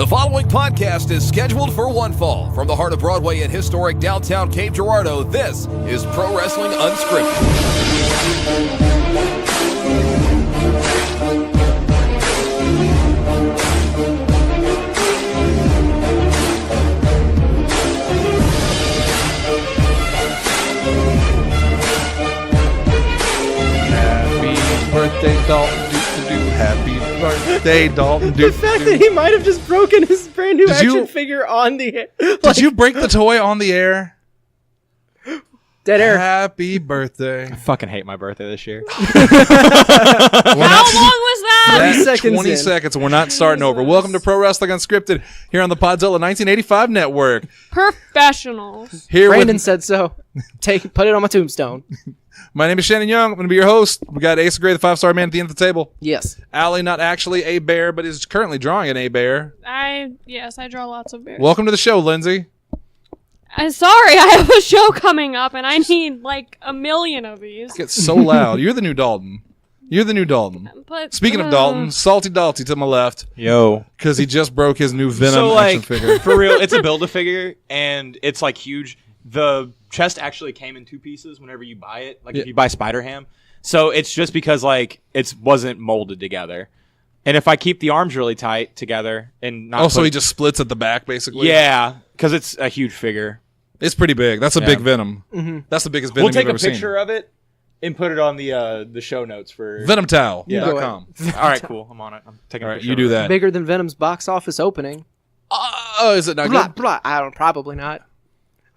The following podcast is scheduled for one fall. From the heart of Broadway in historic downtown Cape Girardeau, this is Pro Wrestling Unscripted. Happy birthday, Dalton. Happy birthday, Dalton. The fact that he might have just broken his brand new action figure on the air. Did you break the toy on the air? Dead air. Happy birthday. I fucking hate my birthday this year. How long was that? 30 seconds 20 in. seconds. We're not starting over. Welcome to Pro Wrestling Unscripted here on the Podzilla 1985 network. Professionals. Here Brandon with, said so. Put it on my tombstone. my name is Shannon Young. I'm going to be your host. We got Asa Gray, the 5-star man at the end of the table. Yes. Allie, not actually a bear, but is currently drawing an A bear. Yes, I draw lots of bears. Welcome to the show, Lindsay. I'm sorry, I have a show coming up and I need like a million of these. It gets so loud. You're the new Dalton. You're the new Dalton. But Speaking of Dalton, Salty Dalty to my left, Yo. because he just broke his new Venom So, action like, figure. for real, it's a Build-A-Figure, and it's, like, huge. The chest actually came in two pieces whenever you buy it, like, Yeah. if you buy Spider-Ham. So it's just because, like, it wasn't molded together. And if I keep the arms really tight together and not Oh, so put- he just splits at the back, basically? Yeah, because it's a huge figure. It's pretty big. That's a Yeah. big Venom. Mm-hmm. That's the biggest Venom We'll take you've a ever seen. picture of it and put it on the show notes for... VenomTowel.com. All right, cool. I'm on it. I'm taking All a right, picture you of do it. that. Bigger than Venom's box office opening. Oh, is it not Blah, good? blah. Probably not.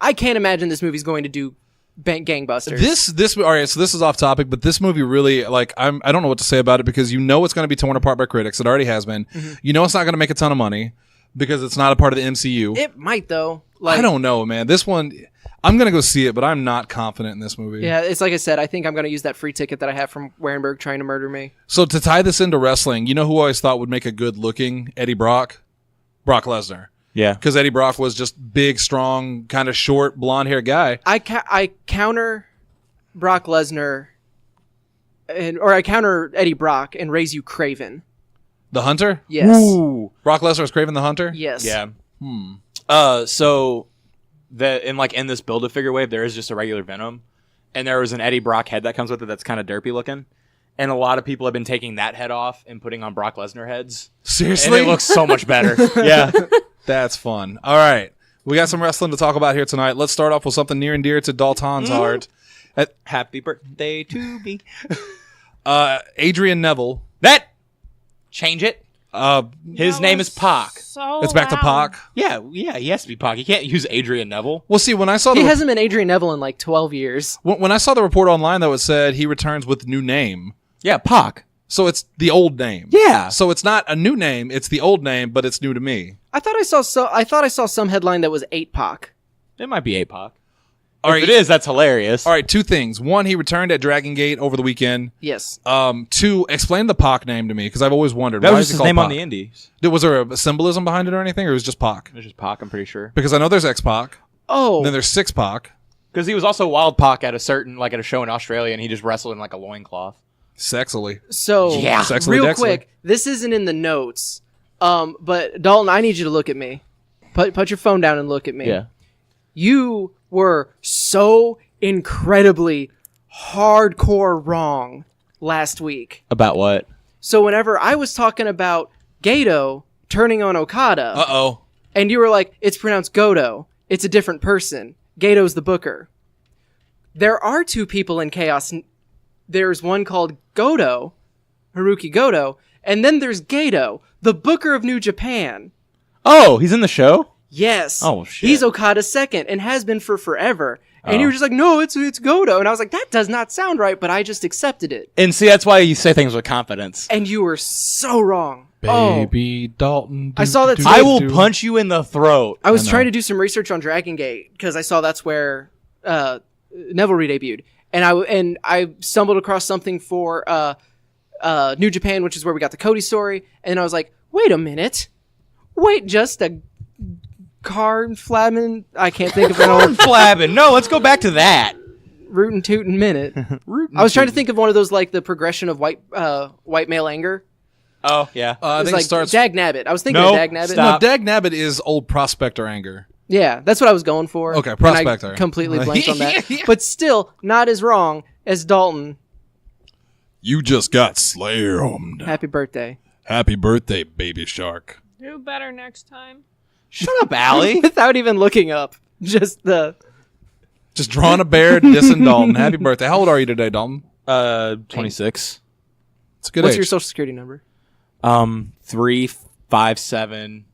I can't imagine this movie's going to do gangbusters. This all right, so this is off topic, but this movie really, like, I don't know what to say about it because you know it's going to be torn apart by critics. It already has been. Mm-hmm. You know it's not going to make a ton of money because it's not a part of the MCU. It might, though. Like, I don't know, man. This one, I'm going to go see it, but I'm not confident in this movie. Yeah, it's like I said. I think I'm going to use that free ticket that I have from Warenberg trying to murder me. So to tie this into wrestling, you know who I always thought would make a good looking Eddie Brock? Brock Lesnar. Yeah. Because Eddie Brock was just big, strong, kind of short, blonde hair guy. I counter Brock Lesnar, or I counter Eddie Brock and raise you Craven. The Hunter? Yes. Ooh. Brock Lesnar is Craven the Hunter? Yes. Yeah. So in this Build-A-Figure wave, there is just a regular Venom, and there was an Eddie Brock head that comes with it that's kind of derpy looking, and a lot of people have been taking that head off and putting on Brock Lesnar heads, Seriously? and it looks so much better. Yeah. That's fun. All right. We got some wrestling to talk about here tonight. Let's start off with something near and dear to Dalton's heart. Happy birthday to me. Adrian Neville. That change it. His That name was is Pac. So It's back to loud. Pac. Yeah, he has to be Pac. You can't use Adrian Neville. Well, see, when I saw He the hasn't been Adrian Neville in like 12 years. when I saw the report online, though, it said he returns with new name. Yeah, Pac. So it's the old name. Yeah. So it's not a new name. It's the old name, but it's new to me. I thought I saw some headline that was 8 Pac. It might be Pac. All right. If it is, that's hilarious. All right, two things. One, he returned at Dragon Gate over the weekend. Yes. Two, explain the Pac name to me because I've always wondered. That why was is his he called name on Pac? the indies. Was there a symbolism behind it or anything, or it was just Pac? It was just Pac, I'm pretty sure. Because I know there's X-Pac, Oh. then there's 6-Pac, Because he was also Wild Pac at a show in Australia, and he just wrestled in like a loincloth. sexily. So, Yeah. Sexily real Dexily. quick, this isn't in the notes. But Dalton, I need you to look at me. Put your phone down and look at me. You were so incredibly hardcore wrong last week. About what? So whenever I was talking about Gato turning on Okada, Uh-oh. and you were like, it's pronounced Goto, it's a different person. Gato's the booker. There are two people in Chaos. There's one called Goto, Haruki Goto, and then there's Gato, the booker of New Japan. Oh, he's in the show? Yes. Oh, shit. He's Okada's second and has been for forever. And you Oh. were just like, no, it's Goto. And I was like, that does not sound right, but I just accepted it. And see, that's why you say things with confidence. And you were so wrong. Baby Dalton. I saw that I will punch you in the throat. I was know. trying to do some research on Dragon Gate because I saw that's where Neville debuted, and I stumbled across something for New Japan, which is where we got the Cody story, and I was like, wait a minute, just a card flabbing. I can't think of an old Flabbing. No, let's go back to that. rootin' tootin' minute. I was trying to think of one of those like the progression of white male anger. Oh yeah. I It was think like it starts. Dag Nabbit. I was thinking No, of Dag Nabbit. stop. No, Dag Nabbit is old prospector anger. Yeah, that's what I was going for. Okay, and prospector. I completely blanked on that. Yeah. But still, not as wrong as Dalton. You just got slammed. Happy birthday. Happy birthday, baby shark. Do better next time. Shut up, Allie. Without even looking up. Just the... Just drawing a bear, dissing Dalton. Happy birthday. How old are you today, Dalton? 26. It's a good What's age. your social security number? 357.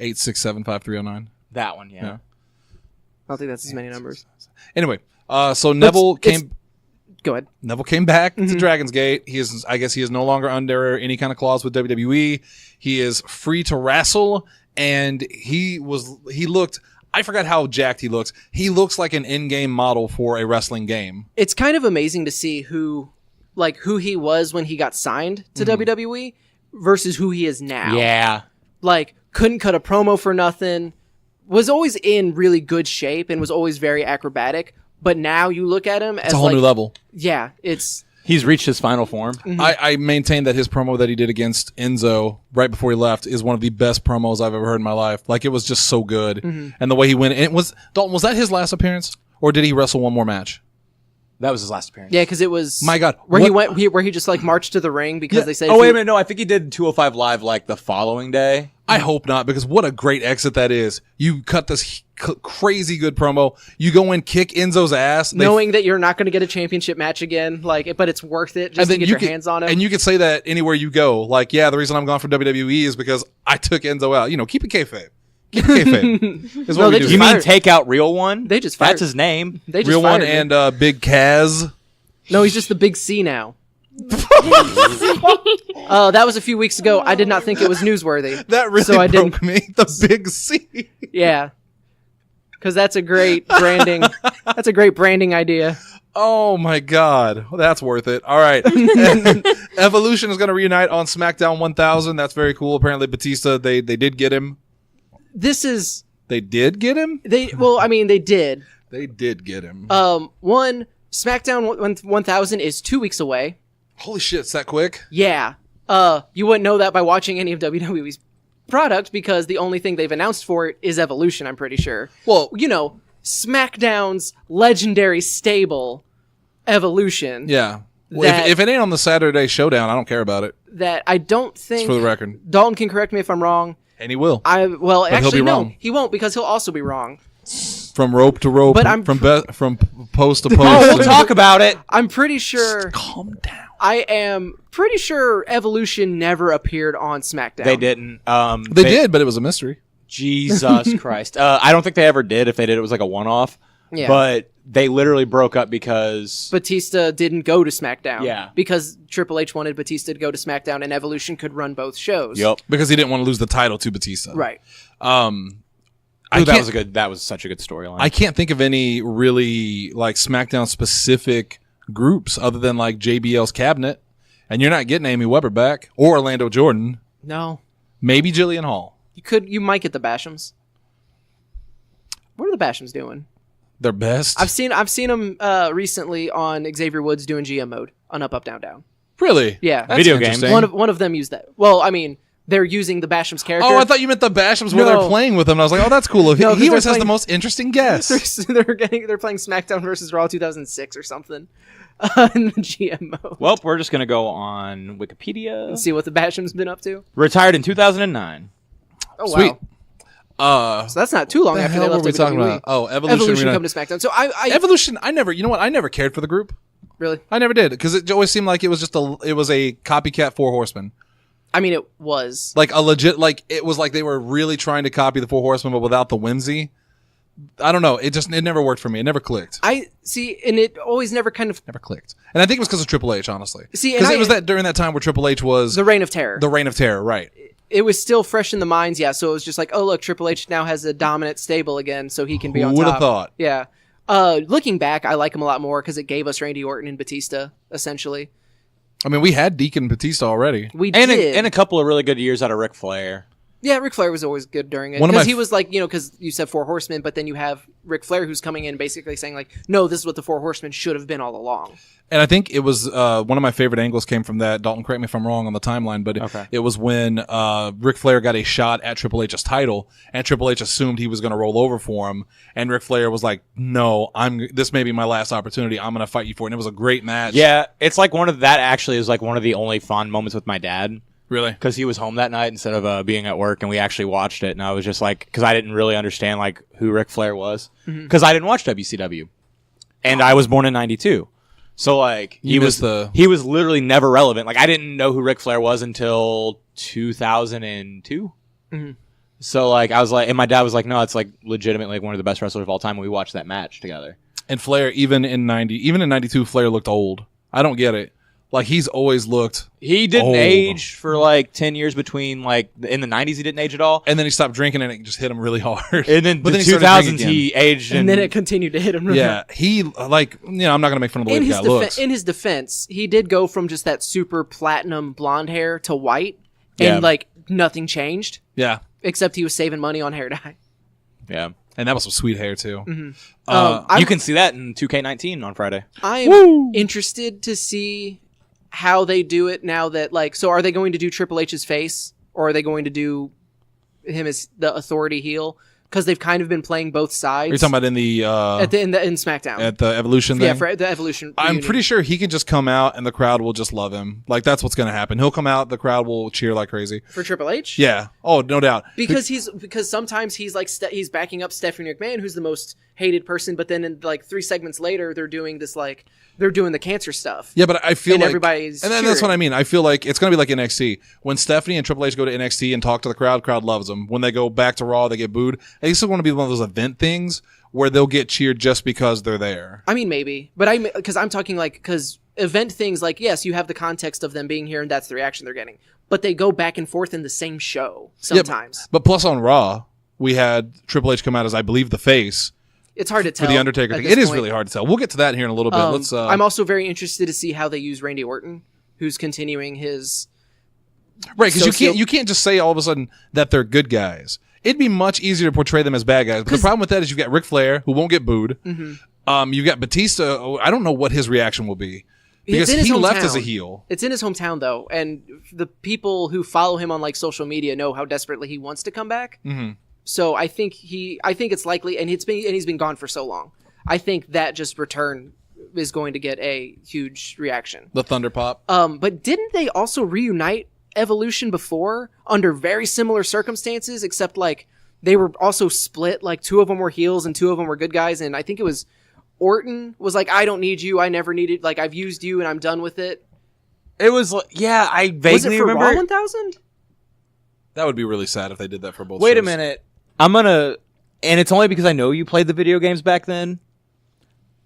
8675309. That one, yeah. I don't think that's as many numbers. Anyway, so Neville it's- came. Go ahead. Neville came back to Dragon's Gate. I guess he is no longer under any kind of clause with WWE. He is free to wrestle, and he looked. I forgot how jacked he looks. He looks like an in-game model for a wrestling game. It's kind of amazing to see who he was when he got signed to WWE versus who he is now. Yeah. Like, couldn't cut a promo for nothing, was always in really good shape and was always very acrobatic. But now you look at him as It's a whole new level. Yeah, it's He's reached his final form. I maintain that his promo that he did against Enzo right before he left is one of the best promos I've ever heard in my life. Like, it was just so good. And the way he went, and Dalton, was that his last appearance? Or did he wrestle one more match? That was his last appearance. yeah, because it was My God, where he what- went where he just like marched to the ring because they said Oh, wait a minute. No, I think he did 205 Live like the following day. I hope not, because what a great exit that is. You cut this crazy good promo. You go in, kick Enzo's ass. knowing that you're not going to get a championship match again, but it's worth it just to get your hands on him. And you could say that anywhere you go. Like, yeah, the reason I'm gone from WWE is because I took Enzo out. You know, keep it kayfabe. Keep it kayfabe. Is No, what they we just do. You mean fired- take out Real One? They just fired- That's his name. They just Real One fired him. and Big Kaz. No, he's just the Big C now. That was a few weeks ago. I did not think it was newsworthy. That really So I broke me. The Big C. Yeah, because that's a great branding. That's a great branding idea. Oh my God, that's worth it. All right, and Evolution is going to reunite on SmackDown 1000. That's very cool. Apparently, Batista they did get him. This is They did get him. they. Well, I mean, they did. They did get him. One SmackDown 1000 is 2 weeks away. Holy shit, it's that quick. Yeah. You wouldn't know that by watching any of WWE's product because the only thing they've announced for it is Evolution. I'm pretty sure. Well, You know, SmackDown's legendary stable, Evolution. yeah. Well, That- if it ain't on the Saturday Showdown, I don't care about it. That I don't think. For the record, Dalton can correct me if I'm wrong. and he will Well, he'll actually, be no, wrong. he won't because he'll also be wrong. from rope to rope, But I'm- from post to post. Oh, we'll talk about it. I'm pretty sure. Calm down. I am pretty sure Evolution never appeared on SmackDown. They didn't. They did, but it was a mystery. Jesus Christ. I don't think they ever did. If they did, it was like a one-off. Yeah. But they literally broke up because... Batista didn't go to SmackDown. Yeah. Because Triple H wanted Batista to go to SmackDown and Evolution could run both shows. Yep. Because he didn't want to lose the title to Batista. Right. I can't- that was such a good storyline. I can't think of any really like SmackDown specific groups other than like JBL's Cabinet, and you're not getting Amy Weber back or Orlando Jordan. No. Maybe Jillian Hall. You might get the Bashams. What are the Bashams doing? Their best. I've seen them recently on Xavier Woods doing GM mode on Up Up Down Down. Really? Yeah. That's Video interesting. games. One of them used that. Well, I mean, they're using the Bashams character. Oh, I thought you meant the Bashams where No. they're playing with him. And I was like, oh, that's cool. No, 'cause he they're always has the playing- most interesting guests. they're playing SmackDown versus Raw 2006 or something in the GM mode. Well, we're just going to go on Wikipedia. And see what the Basham's been up to. Retired in 2009. Oh, Sweet. wow. So that's not too long What the after hell they were left we WWE. talking about? Oh, Evolution. come to SmackDown. So I Evolution. I never cared for the group. really. I never did because it always seemed like it was a copycat Four Horsemen. I mean, it was. Like a legit, like it was like they were really trying to copy the Four Horsemen, but without the whimsy. I don't know. It never worked for me. It never clicked. I see, and it always never kind of Never clicked. And I think it was because of Triple H, honestly. See, and because it I- was that during that time where Triple H was the Reign of Terror. the reign of terror, right? It was still fresh in the minds, yeah. So it was just like, oh look, Triple H now has a dominant stable again, so he can be Who on would top. have thought? Yeah. Looking back, I like him a lot more because it gave us Randy Orton and Batista. Essentially, I mean, we had Deacon Batista already. we And did. a couple of really good years out of Ric Flair. Yeah, Ric Flair was always good during it. One of my Because he was like, because you said Four Horsemen, but then you have Ric Flair who's coming in basically saying like, no, this is what the Four Horsemen should have been all along. And I think it was one of my favorite angles came from that. Dalton, correct me if I'm wrong on the timeline, but it was when Ric Flair got a shot at Triple H's title, and Triple H assumed he was going to roll over for him, and Ric Flair was like, "No, this may be my last opportunity. I'm going to fight you for it." And it was a great match. Yeah, it's like one of the only fond moments with my dad. Really? Because he was home that night instead of being at work, and we actually watched it, and I was just like, because I didn't really understand like who Ric Flair was, because I didn't watch WCW, and I was born in '92. So like he was literally never relevant. Like I didn't know who Ric Flair was until 2002. Mm-hmm. So like I was like, and my dad was like, no, it's like legitimately like one of the best wrestlers of all time. And we watched that match together. And Flair, even in '92, Flair looked old. I don't get it. Like he's always looked. He didn't old. age for like 10 years between like in the '90s. He didn't age at all. And then he stopped drinking, and it just hit him really hard. And then but the then he started drinking 2000s again. he aged, And then it continued to hit him. Yeah, he like I'm not gonna make fun of the way the guy looks. In his defense, he did go from just that super platinum blonde hair to white, and like nothing changed. Yeah, except he was saving money on hair dye. Yeah. And that was some sweet hair too. Mm-hmm. You can see that in 2K19 on Friday. I'm interested to see how they do it now that like. So are they going to do Triple H's face, or are they going to do him as the authority heel? Because they've kind of been playing both sides. You're talking about in the in SmackDown at the Evolution thing? Yeah, for the Evolution. I'm reunion. pretty sure he can just come out and the crowd will just love him. Like that's what's going to happen. He'll come out, the crowd will cheer like crazy. For Triple H. Yeah. Oh, no doubt. Because sometimes he's like he's backing up Stephanie McMahon, who's the most hated person, but then in like 3 segments later, they're doing this like they're doing the cancer stuff. Yeah, but I feel and like everybody's and then cheering. that's what I mean. I feel like it's going to be like NXT when Stephanie and Triple H go to NXT and talk to the crowd loves them. When they go back to Raw, they get booed. I used to want to be one of those event things where they'll get cheered just because they're there. I mean, maybe, but because I'm talking like because event things like yes, you have the context of them being here and that's the reaction they're getting, but they go back and forth in the same show sometimes. Yeah, but plus on Raw, we had Triple H come out as I believe the face. It's hard to tell for the Undertaker thing. It is really hard to tell. We'll get to that here in a little bit. Let's. I'm also very interested to see how they use Randy Orton, who's continuing his right because you can't just say all of a sudden that they're good guys. It'd be much easier to portray them as bad guys. But the problem with that is you've got Ric Flair who won't get booed. Mm-hmm. You've got Batista. I don't know what his reaction will be because he left as a heel. It's in his hometown though, and the people who follow him on like social media know how desperately he wants to come back. Mm-hmm. So I think it's likely, and he's been gone for so long. I think that just return is going to get a huge reaction. The Thunder Pop. But didn't they also reunite Evolution before under very similar circumstances? Except like they were also split. Like 2 of them were heels and 2 of them were good guys. And I think it was Orton was like, "I don't need you. I never needed. Like I've used you and I'm done with it." It was I vaguely was it for remember. Raw 1000? That would be really sad if they did that for both. Wait a shows. minute. And it's only because I know you played the video games back then.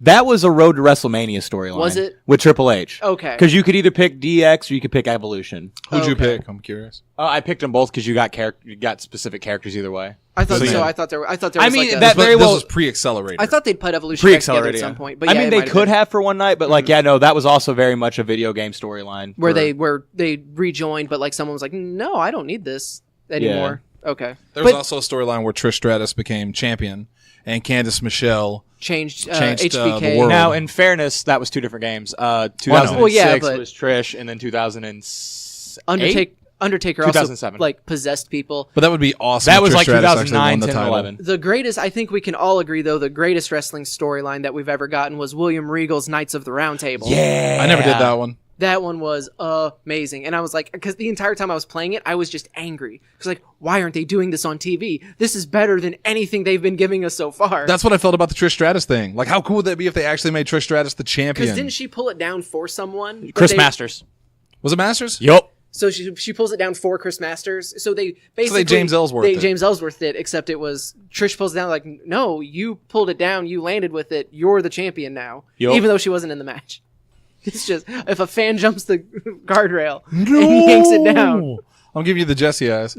That was a Road to WrestleMania storyline. Was it? With Triple H. Okay. Because you could either pick DX or you could pick Evolution. Who'd you Okay. pick? I'm curious. I picked them both because you got specific characters either way. I thought so. yeah. I thought there was I mean, like a, that very This well. was pre-accelerated. I thought they'd put Evolution back together at Pre-accelerated some yeah. point. But I yeah, mean, it they might have could been. have for one night, but like, yeah, no, that was also very much a video game storyline. where they rejoined, but like someone was like, "No, I don't need this anymore." Okay. There was But also a storyline where Trish Stratus became champion and Candice Michelle changed changed, HBK. the world. Now, in fairness, that was 2 different games. 2006 Well, yeah, but- was Trish, and then 2008. Undertaker also 2007. like possessed people. But that would be awesome. That if was Trish like Stratus actually 2009, won the 10, title. 11. The greatest, I think we can all agree, though, the greatest wrestling storyline that we've ever gotten was William Regal's Knights of the Round Table. Yeah. I never did that one. That one was amazing. And I was like, because the entire time I was playing it, I was just angry. Because like, why aren't they doing this on TV? This is better than anything they've been giving us so far. That's what I felt about the Trish Stratus thing. Like, how cool would that be if they actually made Trish Stratus the champion? Because didn't she pull it down for someone? But Chris they- Masters. Was it Masters? Yup. So she pulls it down for Chris Masters. So they basically James Ellsworth it. James Ellsworth it, except it was Trish pulls it down like, no, you pulled it down, you landed with it, you're the champion now. Yup. Even though she wasn't in the match. It's just if a fan jumps the guardrail and he yanks it down. I'll give you the Jesse eyes.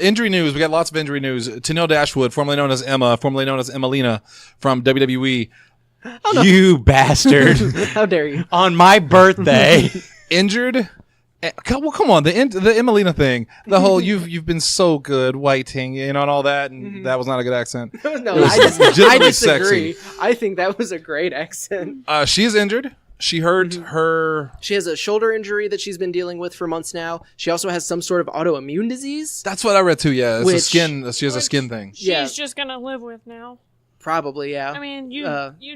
Injury news. We got lots of injury news. Tenille Dashwood, formerly known as Emma, formerly known as Emelina from WWE, You bastard. How dare you? On my birthday. injured Well, come on, the Emelina thing, the whole you've been so good waiting, and all that, and that was not a good accent. No, It was I legitimately disagree. sexy. I think that was a great accent. She is injured. She hurt her. She has a shoulder injury that she's been dealing with for months now. She also has some sort of autoimmune disease. That's what I read too. Yeah, it's a Which- skin. She has a skin thing. She's Yeah. just gonna live with now. Probably, yeah. I mean, you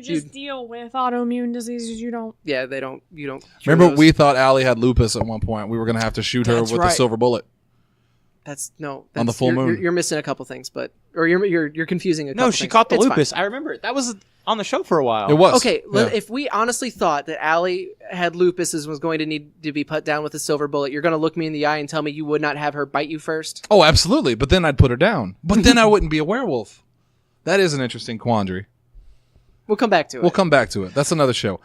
just you- deal with autoimmune diseases. You don't. Yeah, you don't. Cure Remember, those. we thought Allie had lupus at one point. We were gonna have to shoot her That's with a right. silver bullet. That's On the full moon. You're missing a couple things, or you're confusing a couple No, things. she caught the It's fine. lupus. I remember it. That was on the show for a while. It was Okay, Yeah. if we honestly thought that Allie had lupus and was going to need to be put down with a silver bullet, you're going to look me in the eye and tell me you would not have her bite you first? Oh, absolutely. But then I'd put her down. But then I wouldn't be a werewolf. That is an interesting quandary. We'll come back to it. We'll come back to it. That's another show.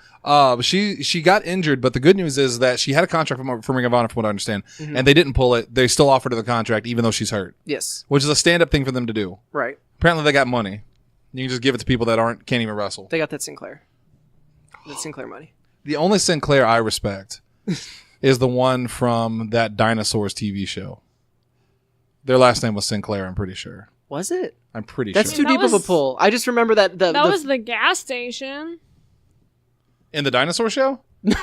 She got injured, but the good news is that she had a contract from Ring of Honor, from what I understand, and they didn't pull it. They still offered her the contract, even though she's hurt, Yes, which is a stand-up thing for them to do. right. Apparently, they got money. You can just give it to people that can't even wrestle. They got that Sinclair. That Sinclair money. The only Sinclair I respect is the one from that Dinosaurs TV show. Their last name was Sinclair, I'm pretty sure. Was it? I'm pretty That's sure. too That deep of a was- pull. I just remember that That was the gas station. In the Dinosaur show? No,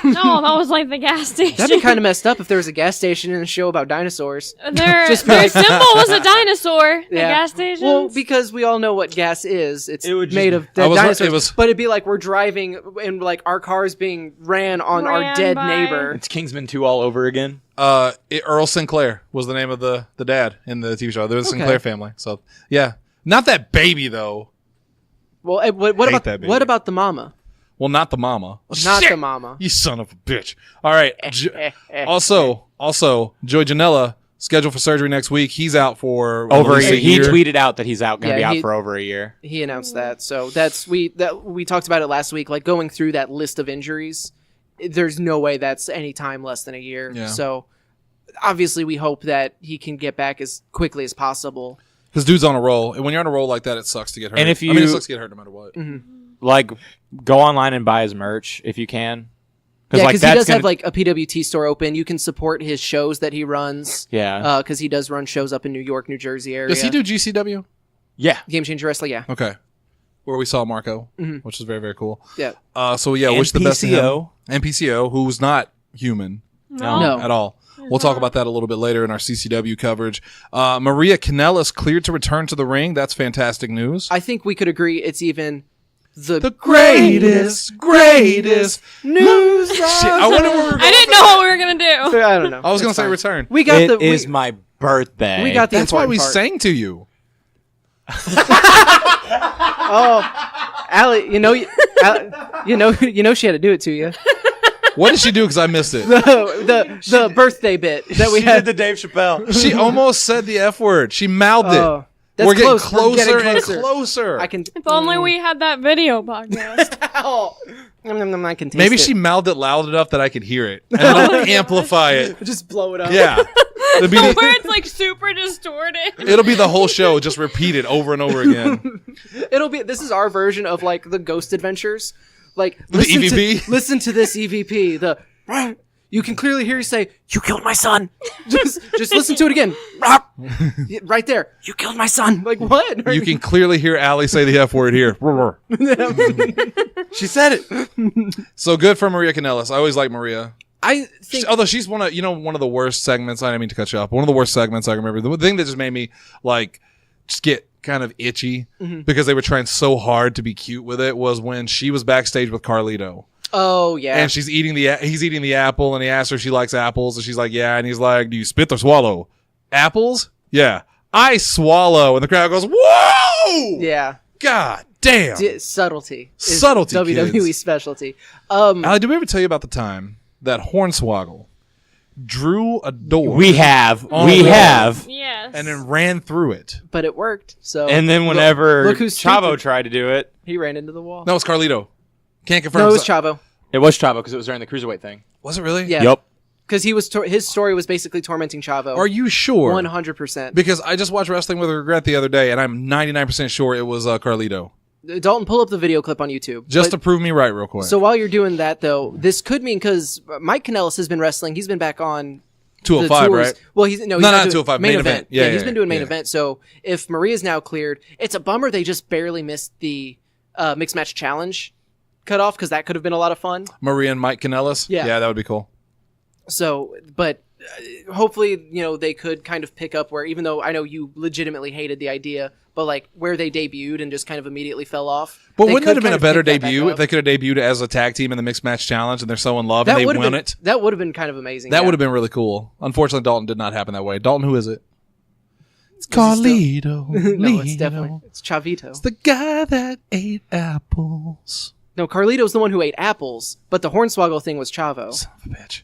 that was like the gas station. that'd be kind of messed up if there was a gas station in a show about dinosaurs. Their Just their like- symbol was a dinosaur. The gas station. Well, because we all know what gas is. It's It would just- made of I dead was- dinosaurs. it was- But it'd be like we're driving and like our car's being ran on our Ran dead by- neighbor. It's Kingsman 2 all over again. Earl Sinclair was the name of the dad in the TV show. They're the Sinclair family. So, yeah. Not that baby, though. Well, what Hate about that baby. what about the mama? Well, not the mama. Not Shit! the mama. You son of a bitch. All right. Also, Joey Janela, scheduled for surgery next week. He's out for Over at a least year. He tweeted out that he's out, going to Yeah, be out he- for over a year. He announced that. So we talked about it last week. Like going through that list of injuries, there's no way that's any time less than a year. Yeah. So obviously, we hope that he can get back as quickly as possible. Because dude's on a roll. And when you're on a roll like that, it sucks to get hurt. And if I mean, it you- sucks to get hurt no matter what. Like, go online and buy his merch if you can. Yeah, like, because he that's does gonna- have like a PWT store open. You can support his shows that he runs. Yeah. Because he does run shows up in New York, New Jersey area. Does he do GCW? Yeah. Game Changer Wrestling? Yeah. Okay. Where we saw Marco, which is very, very cool. Yeah. So, yeah, And wish the best to him. PCO. And PCO, who's not human. No. At all. We'll talk about that a little bit later in our CCW coverage. Maria Kanellis cleared to return to the ring. That's fantastic news. I think we could agree it's even the greatest news. Shit, I wonder where we're going. I didn't know what we were gonna do. I don't know. I was going to It's say fine. return. We got It the. is my birthday. we got the. That's why important we part. sang to you. Oh, Allie, you know, she had to do it to you. What did she do? Because I missed it. The birthday bit that we She had. did the Dave Chappelle. She almost said the F word. She mouthed Oh, it. that's We're getting close. We're closer getting and closer. closer. I can. If only we had that video podcast. Oh, I can taste Maybe it. she mouthed it loud enough that I could hear it. And it'll amplify it. just blow it up. Yeah. It'll be, Where it's like super distorted. it'll be the whole show just repeated over and over again. It'll be. This is our version of like the Ghost Adventures. Like The listen EVP? To, listen to this EVP. You can clearly hear you say, "You killed my son." just listen to it again. Right there. You killed my son. Like what? You can clearly hear Allie say the F word here. She said it. So good for Maria Kanellis. I always like Maria. I think. Although she's one of the worst segments. I didn't mean to cut you off. One of the worst segments I remember. The thing that just made me like just get kind of itchy because they were trying so hard to be cute with it was when she was backstage with Carlito. Oh yeah. And he's eating the apple, and he asks her if she likes apples, and she's like, yeah. And he's like, do you spit or swallow? Apples? Yeah. I swallow. And the crowd goes, whoa! yeah. God damn. Subtlety. is Subtlety, WWE kids. specialty. Did we ever tell you about the time that Hornswoggle drew a door We have. On We the wall. have. Yes. and then ran through it? But it worked. So. And then whenever look who's Chavo stupid. tried to do it, he ran into the wall. No, it was Carlito. Can't confirm. No, it was Chavo. it was Chavo because it was during the Cruiserweight thing. Was it really? Yeah. Yup. Because he was his story was basically tormenting Chavo. Are you sure? 100%. Because I just watched Wrestling with Regret the other day, and I'm 99% sure it was Carlito. Dalton, pull up the video clip on YouTube. Just But- to prove me right real quick. So while you're doing that, though, this could mean because Mike Kanellis has been wrestling. He's been back on 205, tours. right? Well, he's not doing 205, main main event. event. Yeah, he's been doing main yeah. event. So if Maria's now cleared, it's a bummer they just barely missed the mixed match challenge cutoff because that could have been a lot of fun. Maria and Mike Kanellis. Yeah. That would be cool. So, but hopefully, they could kind of pick up where, even though I know you legitimately hated the idea, but like where they debuted and just kind of immediately fell off. But they wouldn't could it have been kind a of better pick that back debut up. if they could have debuted as a tag team in the Mixed Match Challenge and they're so in love and they would won have it? That would have been kind of amazing. That yeah. would have been really cool. Unfortunately, Dalton did not happen that way. Dalton, who is it? It's Is he still- Carlito. No, it's definitely it's Chavito. It's the guy that ate apples. No, Carlito's the one who ate apples, but the Hornswoggle thing was Chavo. Son of a bitch.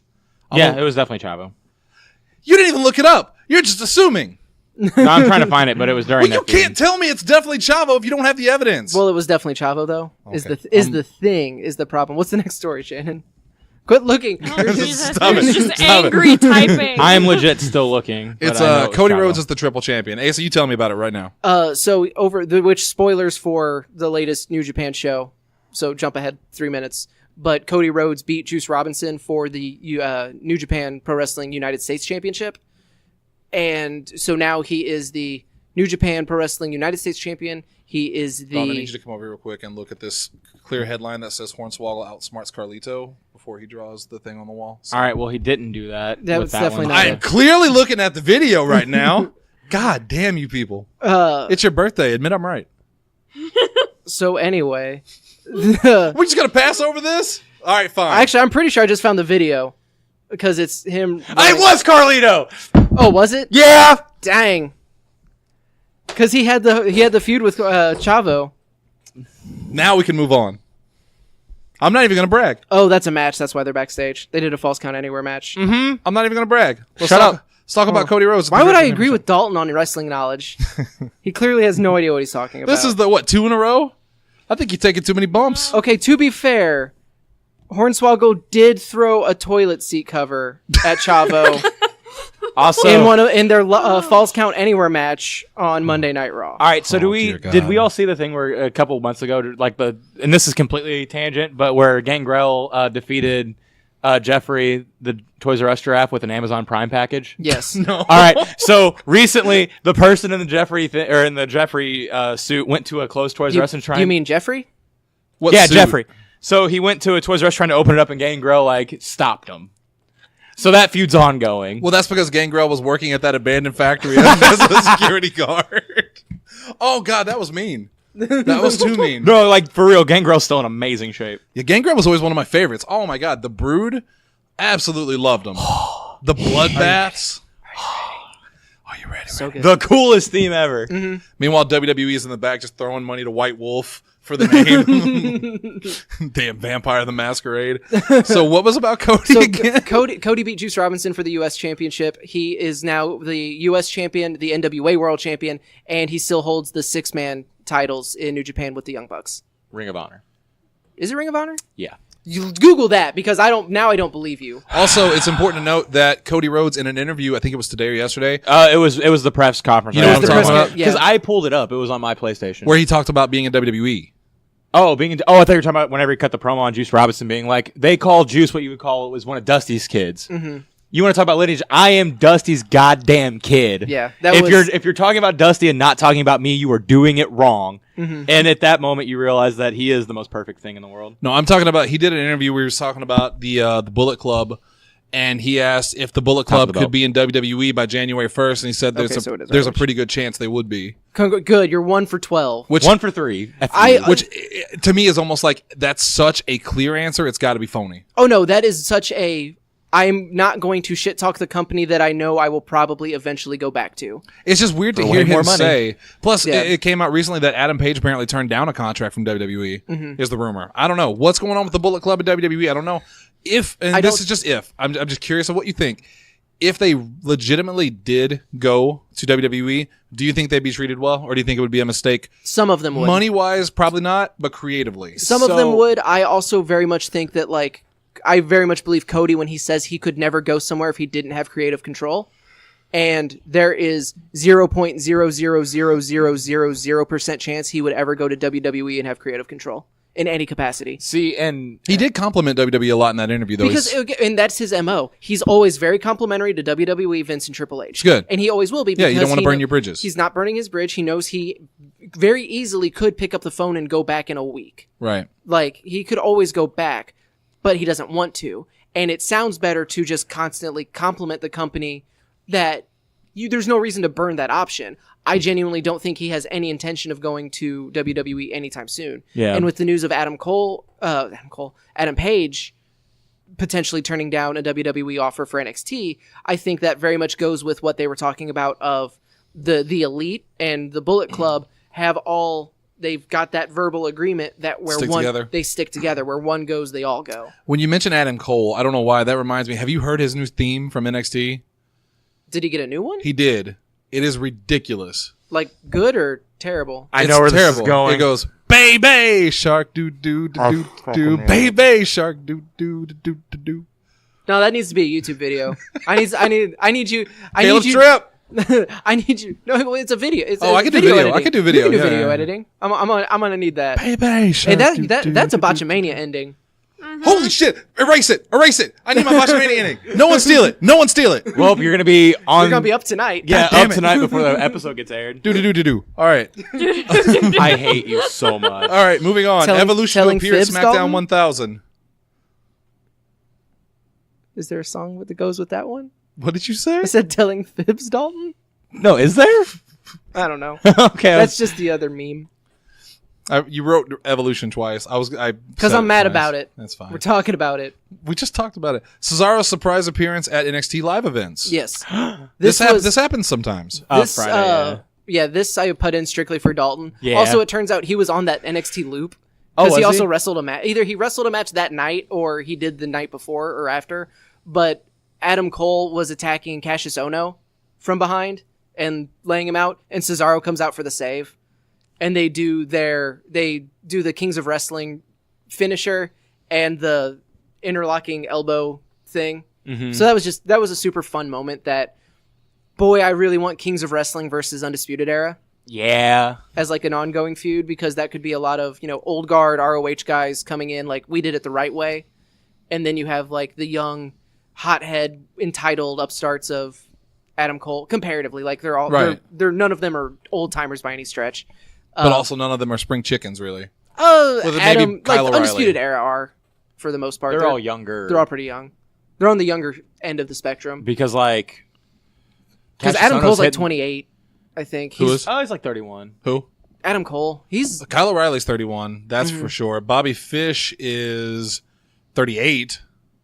Yeah, it was definitely Chavo. You didn't even look it up. You're just assuming. No, I'm trying to find it, but it was during Well, you that feud. can't tell me it's definitely Chavo if you don't have the evidence. Well, it was definitely Chavo though. Is Okay. the problem? What's the next story, Shannon? Quit looking. Oh, You're Jesus. Stop He's it. just Stop it. angry typing. I am legit still looking. but It's I know it was Cody Chavo. Rhodes is the triple champion. Asa, you tell me about it right now. So which spoilers for the latest New Japan show. So jump ahead 3 minutes. But Cody Rhodes beat Juice Robinson for the New Japan Pro Wrestling United States Championship. And so now he is the New Japan Pro Wrestling United States Champion. He is Don, I need the... you to come over here real quick and look at this clear headline that says Hornswoggle outsmarts Carlito before he draws the thing on the wall. So- All right, well, he didn't do that. That with was that definitely one. not I am clearly looking at the video right now. God damn you people. It's your birthday. Admit I'm right. So anyway... We're just going to pass over this? All right, fine. Actually, I'm pretty sure I just found the video. Because it's him... It was Carlito! Oh, was it? Yeah! Dang. Because he had the feud with Chavo. Now we can move on. I'm not even going to brag. Oh, that's a match. That's why they're backstage. They did a False Count Anywhere match. I'm not even going to brag. Let's Shut talk, up. Let's talk about Cody Rhodes. Why would I agree with Dalton on Wrestling Knowledge? He clearly has no idea what he's talking about. This is the, 2 in a row? I think you're taking too many bumps. Okay, to be fair, Hornswoggle did throw a toilet seat cover at Chavo Also, in their False Count Anywhere match on Monday Night Raw. all right, so Oh, dear did we God. all see the thing where a couple months ago, and this is completely tangent, but where Gangrel defeated Jeffrey, the Toys R Us giraffe, with an Amazon Prime package? Yes. No. All right. So recently, the person in the Jeffrey suit went to a closed Toys R Us and tried. You mean Jeffrey? What yeah, suit? Jeffrey. So he went to a Toys R Us trying to open it up, and Gangrel stopped him. So that feud's ongoing. Well, that's because Gangrel was working at that abandoned factory as a security guard. Oh, God, that was mean. That was too mean. No, for real, Gangrel's still in amazing shape. Yeah, Gangrel was always one of my favorites. Oh, my God. The Brood, absolutely loved him. The Bloodbaths. Are you ready? So good. The coolest theme ever. Meanwhile, WWE is in the back just throwing money to White Wolf for the name. Damn Vampire the Masquerade. So what was about Cody So again? Cody beat Juice Robinson for the U.S. Championship. He is now the U.S. champion, the NWA World Champion, and he still holds the 6-man titles in New Japan with the Young Bucks. Ring of Honor. Is it Ring of Honor? Yeah. You Google that because I don't believe you. Also, it's important to note that Cody Rhodes in an interview, I think it was today or yesterday, It was the press conference. You know what I'm The talking press about? con- Because yeah. I pulled it up. It was on my PlayStation. where he talked about being in WWE. I thought you were talking about whenever he cut the promo on Juice Robinson being like, they call Juice what you would call it was one of Dusty's kids. Mm-hmm. You want to talk about lineage? I am Dusty's goddamn kid. Yeah, if you're talking about Dusty and not talking about me, you are doing it wrong. Mm-hmm. And at that moment, you realize that he is the most perfect thing in the world. No, I'm talking about, he did an interview where he was talking about the Bullet Club, and he asked if the Bullet Club could be in WWE by January 1st, and he said Okay, so it is there's a ours. pretty good chance they would be. Good. You're 1 for 12. Which 1 for 3. which to me is almost like that's such a clear answer. It's got to be phony. Oh no, that is such a. I'm not going to shit talk the company that I know I will probably eventually go back to. It's just weird to For hear way him more money. say. Plus, Yeah. it came out recently that Adam Page apparently turned down a contract from WWE. Is the rumor? I don't know what's going on with the Bullet Club at WWE. I don't know if, and this is just if. I'm just curious of what you think. If they legitimately did go to WWE, do you think they'd be treated well, or do you think it would be a mistake? Some of them would. Money wise, probably not, but creatively. Some of them would. I also very much think that I very much believe Cody when he says he could never go somewhere if he didn't have creative control. And there is 0.0000000% chance he would ever go to WWE and have creative control. in any capacity. See, and He did compliment WWE a lot in that interview, though. Because and that's his MO. He's always very complimentary to WWE, Vince, and Triple H. It's good. And he always will be. Yeah, you don't because want to he burn your bridges. He's not burning his bridge. He knows he very easily could pick up the phone and go back in a week. Right. Like, he could always go back, but he doesn't want to. And it sounds better to just constantly compliment the company that there's no reason to burn that option. I genuinely don't think he has any intention of going to WWE anytime soon. Yeah. And with the news of Adam Page potentially turning down a WWE offer for NXT, I think that very much goes with what they were talking about of the Elite and the Bullet Club they've got that verbal agreement that where they stick together. Where one goes, they all go. When you mention Adam Cole, I don't know why, that reminds me. Have you heard his new theme from NXT? Did he get a new one? He did. It is ridiculous. Like, good or terrible? I know where this is going. It goes, baby shark doo doo doo doo, baby shark doo doo doo doo doo. No, that needs to be a YouTube video. I need you. Caleb Strip. I need you. No, it's a video. I can do video. Editing. I can do video. You can do Yeah, video yeah. editing. I'm gonna need that. Baby shark. Hey, that's a Botchamania ending. Holy shit! Erase it! Erase it! I need my Botchamania ending. No one steal it! No one steal it! well, you're gonna be on. You're gonna be up tonight. Yeah, damn up it. tonight before the episode gets aired. Do do do do do. All right. I hate you so much. All right. Moving on. Evolution to telling appear at fibs, SmackDown Dalton? 1000. Is there a song that goes with that one? What did you say? I said telling fibs, Dalton. No, is there? I don't know. Okay, That's just the other meme. You wrote Evolution twice. Because I'm mad about it. That's fine. We're talking about it. We just talked about it. Cesaro's surprise appearance at NXT live events. Yes. This happens sometimes. This Friday, this I put in strictly for Dalton. Yeah. Also, it turns out he was on that NXT loop. Oh, Because he was also he? wrestled a match. Either he wrestled a match that night or he did the night before or after. But Adam Cole was attacking Cassius Ohno from behind and laying him out, and Cesaro comes out for the save. And they do the Kings of Wrestling finisher and the interlocking elbow thing. Mm-hmm. So that was a super fun moment that, boy, I really want Kings of Wrestling versus Undisputed Era Yeah. as like an ongoing feud, because that could be a lot of, old guard ROH guys coming in like we did it the right way. And then you have like the young hothead entitled upstarts of Adam Cole comparatively. Like they're all, Right. they're none of them are old timers by any stretch. But also none of them are spring chickens, really. Well, maybe Adam, Kyle O'Reilly. Undisputed Era are, for the most part. They're all younger. They're all pretty young. They're on the younger end of the spectrum. Because like. Because Cassius Adam Ohno's Cole's like hitting- 28, I think. Who is? Oh, he's like 31. Who? Adam Cole. He's Kyle O'Reilly's 31. That's for sure. Bobby Fish is 38.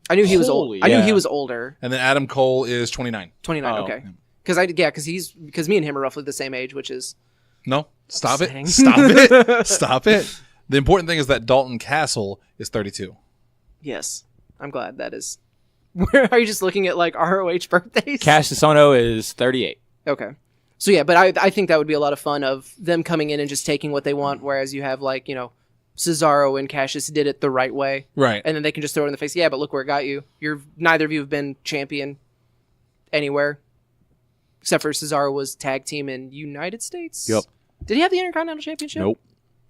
I knew he was old. Holy, I knew yeah. he was older. And then Adam Cole is 29. 29. Oh. Okay. Because me and him are roughly the same age, which is No, stop it. Upsetting. Stop it. Stop it. The important thing is that Dalton Castle is 32. yes. I'm glad that is. Where are you just looking at like ROH birthdays? Cassius Ohno is 38. Okay. So yeah, but I think that would be a lot of fun of them coming in and just taking what they want, whereas you have like, Cesaro and Cassius did it the right way. Right. And then they can just throw it in the face. Yeah, but look where it got you. Neither of you have been champion anywhere. Except for Cesaro was tag team in United States. Yep. Did he have the Intercontinental Championship? Nope.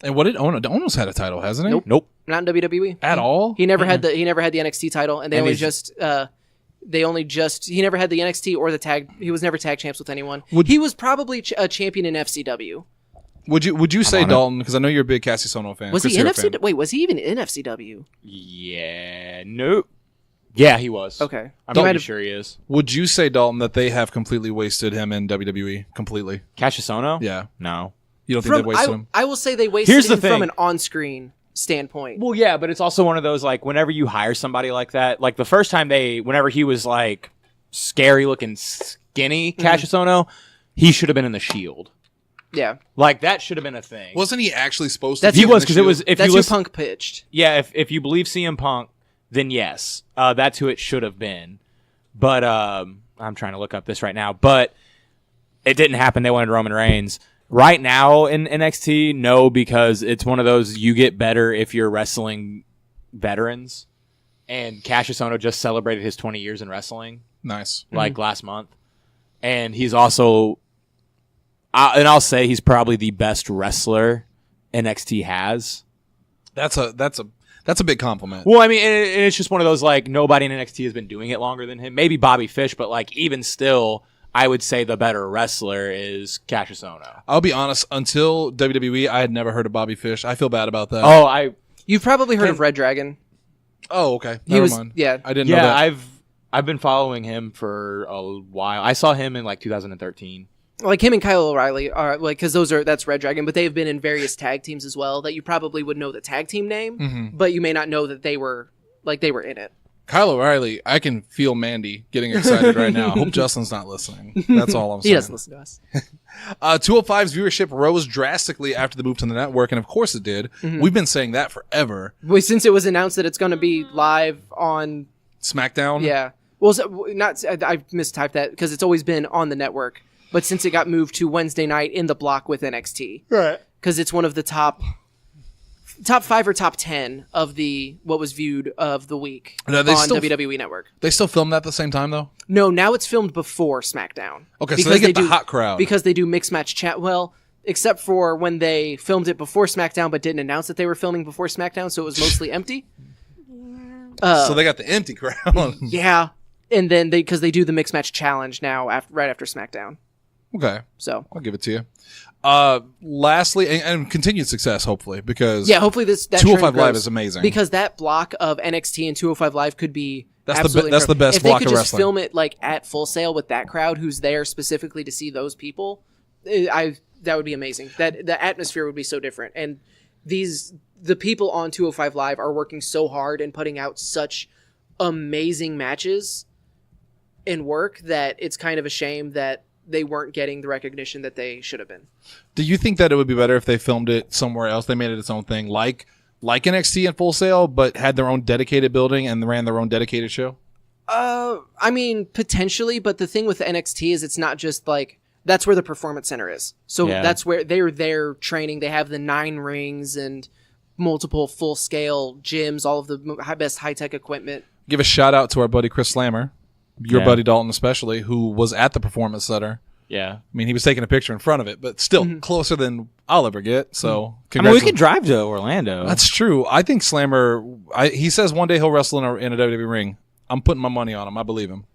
And what did Ono? Ono's had a title, hasn't he? Nope. Nope. Not in WWE. At all? He never had the NXT title, and he never had the NXT or the tag. He was never tag champs with anyone. He was probably a champion in FCW. Would you say on it. Dalton? Because I know you're a big Cassius Ohno fan. Was Chris he in Hero fan. FCW? Wait, was he even in FCW? Yeah. Nope. Yeah, he was. Okay. I'm He might pretty have- sure he is. Would you say, Dalton, that they have completely wasted him in WWE? Completely? Cassius Ohno? Yeah. No. You don't think they wasted him? I will say they wasted Here's the him from thing. an on-screen standpoint. Well, yeah, but it's also one of those, like, whenever you hire somebody like that, like, the first time whenever he was, like, scary-looking, skinny Cassius Ohno, he should have been in the Shield. Yeah. Like, that should have been a thing. Wasn't he actually supposed to That's be He in was, the because it was, Shield? if That's you who listen, Punk pitched. yeah, if you believe CM Punk, then yes, that's who it should have been. But, I'm trying to look up this right now, but it didn't happen. They wanted Roman Reigns. Right now in NXT, no, because it's one of those you get better if you're wrestling veterans. And Cassius Ohno just celebrated his 20 years in wrestling, Nice. like last month. And he's also, and I'll say he's probably the best wrestler NXT has. That's a big compliment. Well, I mean, and it's just one of those, like, nobody in NXT has been doing it longer than him. Maybe Bobby Fish, but, like, even still, I would say the better wrestler is Cassius Ohno. I'll be honest, until WWE, I had never heard of Bobby Fish. I feel bad about that. Oh, You've probably heard of Red Dragon. Oh, okay. Never mind. Yeah. I didn't know that. I've been following him for a while. I saw him in, like, 2013. Like him and Kyle O'Reilly are like, because that's Red Dragon, but they've been in various tag teams as well that you probably would know the tag team name, but you may not know that they were in it. Kyle O'Reilly, I can feel Mandy getting excited right now. I hope Justin's not listening. That's all I'm saying. He doesn't listen to us. 205's viewership rose drastically after the move to the network, and of course it did. We've been saying that forever. Well, since it was announced that it's going to be live on SmackDown? Yeah. Well, I mistyped that because it's always been on the network. But since it got moved to Wednesday night in the block with NXT, Right? Because it's one of the top 5 or top 10 of what was viewed of the week on WWE Network. They still film that at the same time though? No, now it's filmed before SmackDown. Okay, so they get the hot crowd because they do mixed match chat. Well, except for when they filmed it before SmackDown, but didn't announce that they were filming before SmackDown, so it was mostly empty. So they got the empty crowd. Yeah, and then because they do the mixed match challenge now right after SmackDown. Okay. So I'll give it to you. Lastly, and continued success, hopefully, because hopefully that 205 Live is amazing. Because that block of NXT and 205 Live could be that's the best block of wrestling. If they could just film it like at Full Sail with that crowd who's there specifically to see those people, that would be amazing. That the atmosphere would be so different. And the people on 205 Live are working so hard and putting out such amazing matches and work that it's kind of a shame that they weren't getting the recognition that they should have been. Do you think that it would be better if they filmed it somewhere else? They made it its own thing, like NXT and Full Sail, but had their own dedicated building and ran their own dedicated show? I mean, potentially, but the thing with NXT is it's not just like, that's where the Performance Center is. So that's where they're there training. They have the 9 rings and multiple full-scale gyms, all of the best high-tech equipment. Give a shout-out to our buddy Chris Slammer. Your buddy Dalton especially, who was at the Performance Center. Yeah. I mean, he was taking a picture in front of it, but still closer than I'll ever get. So, I mean, we could drive to Orlando. That's true. I think Slammer, he says one day he'll wrestle in a WWE ring. I'm putting my money on him. I believe him.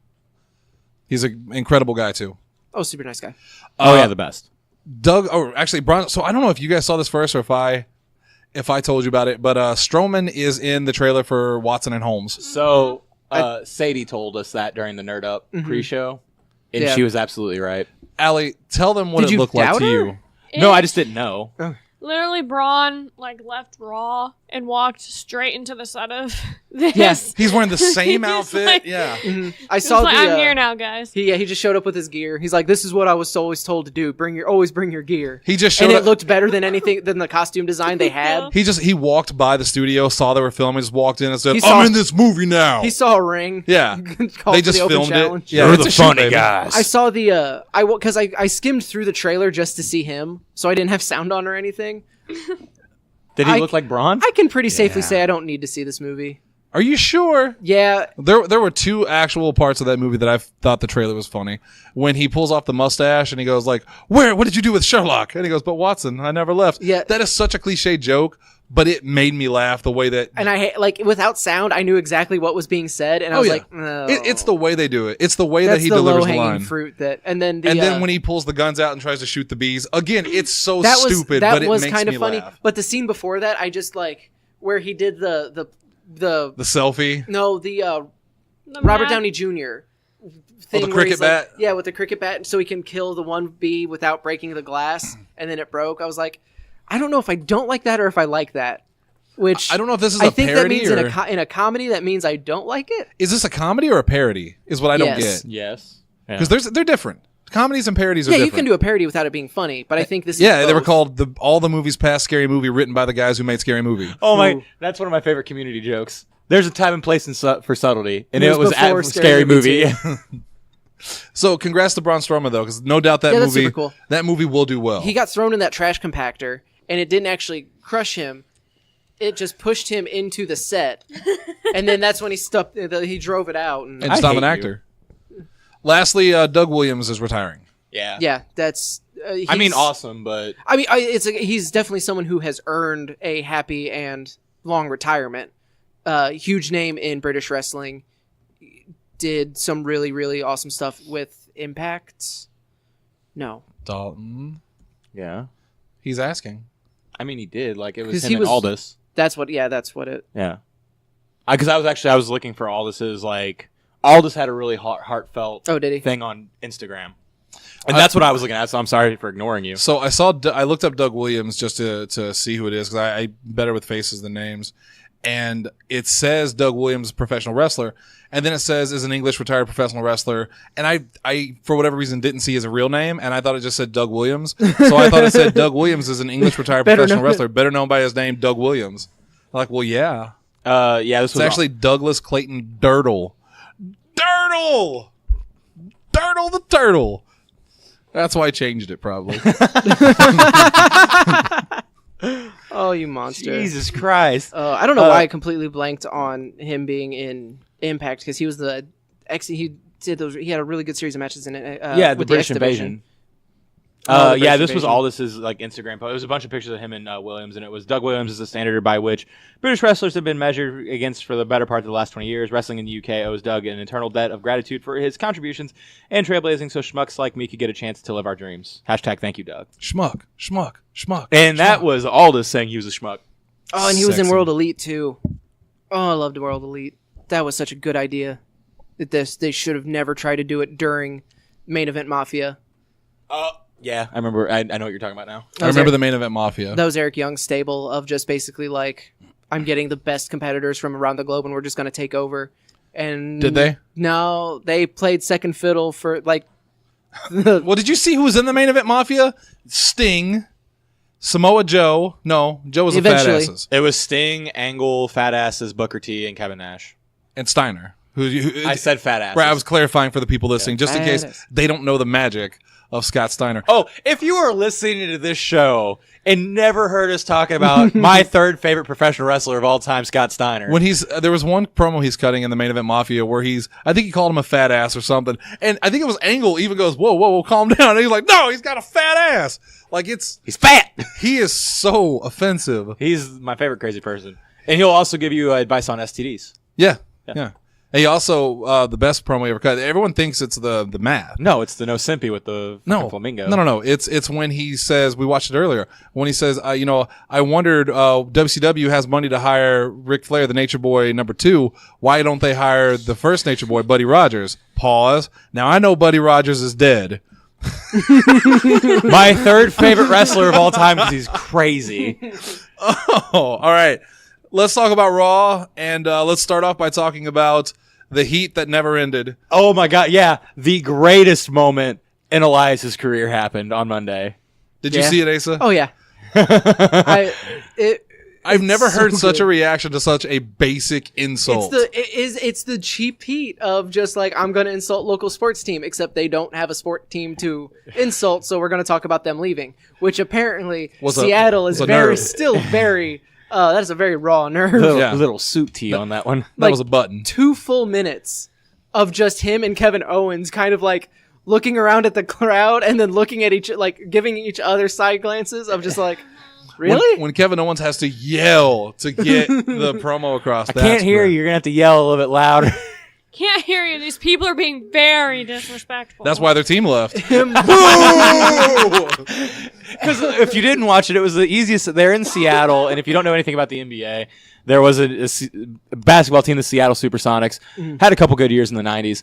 He's an incredible guy, too. Oh, super nice guy. The best. Bron, so I don't know if you guys saw this first or if I told you about it, but Strowman is in the trailer for Watson and Holmes. So... Sadie told us that during the Nerd Up pre-show, and she was absolutely right. Allie, tell them what it looked like to you. No, I just didn't know. Literally, Braun left Raw and walked straight into the set of this. Yes, he's wearing the same outfit. I saw I'm here now, guys. He just showed up with his gear. He's like, "This is what I was always told to do. Always bring your gear." He just showed up, and it looked better than the costume design they had. He walked by the studio, saw they were filming, just walked in and said, "I'm in this movie now." He saw a ring. Yeah, they just filmed it. Yeah, you're the funny guys. I saw because I skimmed through the trailer just to see him, so I didn't have sound on or anything. Did he look like Braun? I can pretty safely say I don't need to see this movie. Are you sure? Yeah. There were 2 actual parts of that movie that I thought the trailer was funny. When he pulls off the mustache and he goes like, what did you do with Sherlock? And he goes, but Watson, I never left. Yeah. That is such a cliche joke, but it made me laugh the way that... And I without sound, I knew exactly what was being said, and I was like, no. It's the way they do it. It's the way that he delivers the line. low-hanging fruit that... And then when he pulls the guns out and tries to shoot the bees, again, it's so stupid, but it makes me laugh. That was kind of funny. But the scene before that, I just where he did the selfie? No, the Robert Downey Jr. thing. The cricket bat? Yeah, with the cricket bat, so he can kill the one bee without breaking the glass, and then it broke. I was like, I don't know if I don't like that or if I like that. Which I don't know if this is a parody. I think that means in a comedy, that means I don't like it. Is this a comedy or a parody? Is what I don't get. Yes. Because they're different. Comedies and parodies are different. Yeah, you can do a parody without it being funny, but I think this is they were called all the movies past Scary Movie, written by the guys who made Scary Movie. Oh my, that's one of my favorite Community jokes. There's a time and place for subtlety, and it was at Scary Movie. So congrats to Braun Strowman though, because no doubt that movie cool. That movie will do well. He got thrown in that trash compactor, and it didn't actually crush him. It just pushed him into the set, and then that's when he drove it out. And just I'm an actor. Lastly, Doug Williams is retiring. Yeah, that's. I mean, awesome, but I mean, he's definitely someone who has earned a happy and long retirement. Huge name in British wrestling. Did some really, really awesome stuff with Impact. No. Dalton. Yeah. He's asking. I mean, he did. Like, it was 'Cause him he and was- Aldous. That's what it. Yeah. Because I was looking for Aldis's, like, Aldous had a really heartfelt Oh, did he? thing on Instagram. And that's what I was looking at, so I'm sorry for ignoring you. So I looked up Doug Williams just to see who it is, because I better with faces than names. And it says Doug Williams, professional wrestler. And then it says is an English retired professional wrestler. And I, for whatever reason, didn't see his real name. And I thought it just said Doug Williams. So I thought it said Doug Williams is an English retired professional wrestler, better known by his name, Doug Williams. I'm like, well, yeah. Yeah, this It's was actually Douglas Clayton Dirtle. Dirtle the Turtle. That's why I changed it, probably. Oh, you monster. Jesus Christ. I don't know why I completely blanked on him being in Impact, because he was he had a really good series of matches in it. Yeah, the with British X Division. Invasion. Oh, the Yeah, British this was Invasion. Aldis's like Instagram post. It was a bunch of pictures of him and Williams, and it was Doug Williams is the standard by which British wrestlers have been measured against for the better part of the last 20 years. Wrestling in the UK owes Doug an eternal debt of gratitude for his contributions and trailblazing, so schmucks like me could get a chance to live our dreams. Hashtag thank you, Doug. Schmuck. And that was Aldis saying he was a schmuck. Oh, and he was in Sexy. World Elite too. Oh, I loved World Elite. That was such a good idea. They should have never tried to do it during Main Event Mafia. Yeah, I remember. I know what you're talking about now. I remember the Main Event Mafia. That was Eric Young's stable of just basically like, I'm getting the best competitors from around the globe, and we're just going to take over. And Did they? No, they played second fiddle for like. Well, did you see who was in the Main Event Mafia? Sting, Samoa Joe. No, Joe was a fat Eventually. asses. It was Sting, Angle, Fat Asses, Booker T, and Kevin Nash. And Steiner. Who I said Fat Asses. Right, I was clarifying for the people listening, just in Fat case ass. they don't know the magic of Scott Steiner. Oh, if you are listening to this show and never heard us talk about my third favorite professional wrestler of all time, Scott Steiner. When there was one promo he's cutting in the Main Event Mafia where I think he called him a fat ass or something, and I think it was Angle even goes, whoa, calm down. And he's like, no, he's got a fat ass. Like He's fat. he is so offensive. He's my favorite crazy person. And he'll also give you advice on STDs. Yeah. And he also the best promo he ever cut. Everyone thinks it's the math. No, it's the no simpy with the fucking flamingo. No. It's when he says, we watched it earlier, when he says, I wondered, WCW has money to hire Ric Flair, the Nature Boy #2. Why don't they hire the first Nature Boy, Buddy Rogers? Pause. Now I know Buddy Rogers is dead. My third favorite wrestler of all time because he's crazy. Oh, all right. Let's talk about Raw, and let's start off by talking about the heat that never ended. Oh my god, yeah. The greatest moment in Elias's career happened on Monday. Did you Yeah. see it, Asa? Oh yeah. I've never so heard such good. a reaction to such a basic insult. It's the cheap heat of just like, I'm gonna insult local sports team, except they don't have a sport team to insult, so we're gonna talk about them leaving. Which apparently Seattle is was a nerve. still very that is a very raw nerve. Little suit tee on that one. that was a button. 2 full minutes of just him and Kevin Owens kind of like looking around at the crowd and then looking at giving each other side glances of just like, really? When Kevin Owens has to yell to get the promo across. I can't hear you. You're going to have to yell a little bit louder. Can't hear you. These people are being very disrespectful. That's why their team left. Because if you didn't watch it, it was the easiest. They're in Seattle, and if you don't know anything about the NBA, there was a basketball team, the Seattle Supersonics, had a couple good years in the 90s.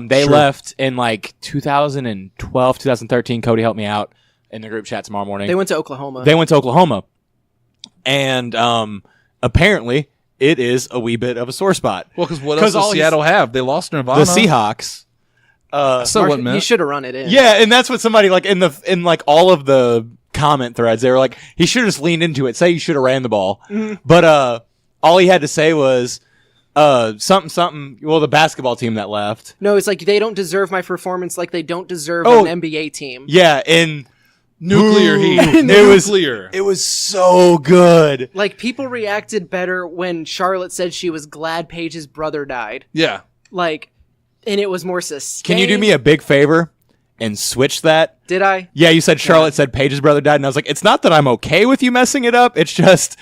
They left in like 2012, 2013. Cody helped me out in the group chat tomorrow morning. They went to Oklahoma. And apparently it is a wee bit of a sore spot. Well, because what else does Seattle have? They lost Nirvana. The Seahawks. So what, man? You should have run it in. Yeah, and that's what somebody like in like all of the comment threads, they were like, he should have just leaned into it. Say you should have ran the ball. But all he had to say was something. Well, the basketball team that left. No, it's like they don't deserve my performance, like they don't deserve an NBA team. Yeah, in nuclear heat. It was so good. Like, people reacted better when Charlotte said she was glad Paige's brother died. Yeah. Like, and it was more sustained. Can you do me a big favor and switch that? Did I? Yeah, you said Charlotte said Paige's brother died, and I was like, it's not that I'm okay with you messing it up. It's just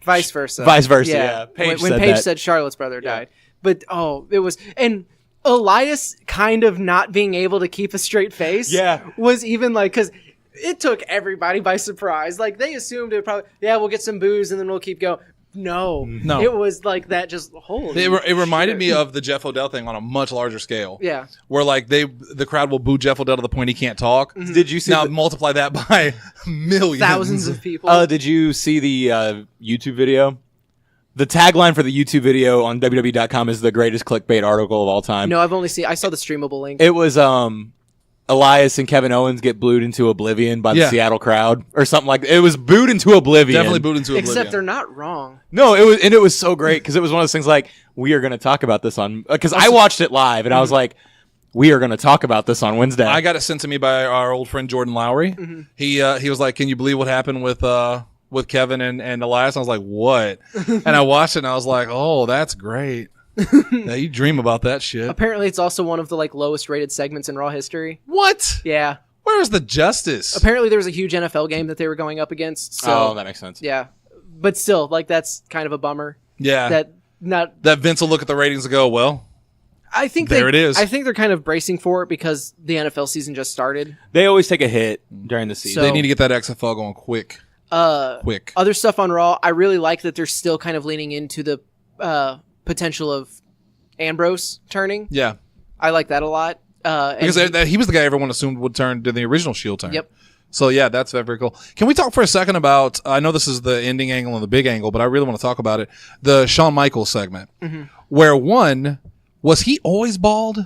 Vice versa. Vice versa, yeah. Paige when said Paige that. said Charlotte's brother died. But, it was... And Elias kind of not being able to keep a straight face was even like... Because it took everybody by surprise. Like, they assumed it would probably... Yeah, we'll get some booze and then we'll keep going. No. It was like that just... Holy It reminded me of the Jeff Odell thing on a much larger scale. Yeah. Where, like, the crowd will boo Jeff Odell to the point he can't talk. Did you see Now, multiply that by millions. Thousands of people. Did you see the YouTube video? The tagline for the YouTube video on WWE.com is the greatest clickbait article of all time. No, I saw the streamable link. It was Elias and Kevin Owens get booed into oblivion by the Seattle crowd or something like that. It was booed into oblivion. Definitely booed into oblivion. Except they're not wrong. No, it was so great because it was one of those things like, we are going to talk about this on... Because I watched it live and I was like, we are going to talk about this on Wednesday. I got it sent to me by our old friend Jordan Lowry. He was like, can you believe what happened with Kevin and Elias? I was like, what? And I watched it and I was like, oh, that's great. Yeah, you dream about that shit. Apparently, it's also one of the lowest rated segments in Raw history. What? Yeah. Where is the justice? Apparently, there was a huge NFL game that they were going up against. So, that makes sense. Yeah, but still, that's kind of a bummer. Yeah. That Vince will look at the ratings and go, well, I think there it is. I think they're kind of bracing for it because the NFL season just started. They always take a hit during the season. So- they need to get that XFL going quick. Quick. Other stuff on Raw, I really like that they're still kind of leaning into the potential of Ambrose turning. Yeah. I like that a lot. Because he was the guy everyone assumed would turn to the original Shield turn. Yep. So, yeah, that's very cool. Can we talk for a second about, I know this is the ending angle and the big angle, but I really want to talk about it, the Shawn Michaels segment, where was he always bald?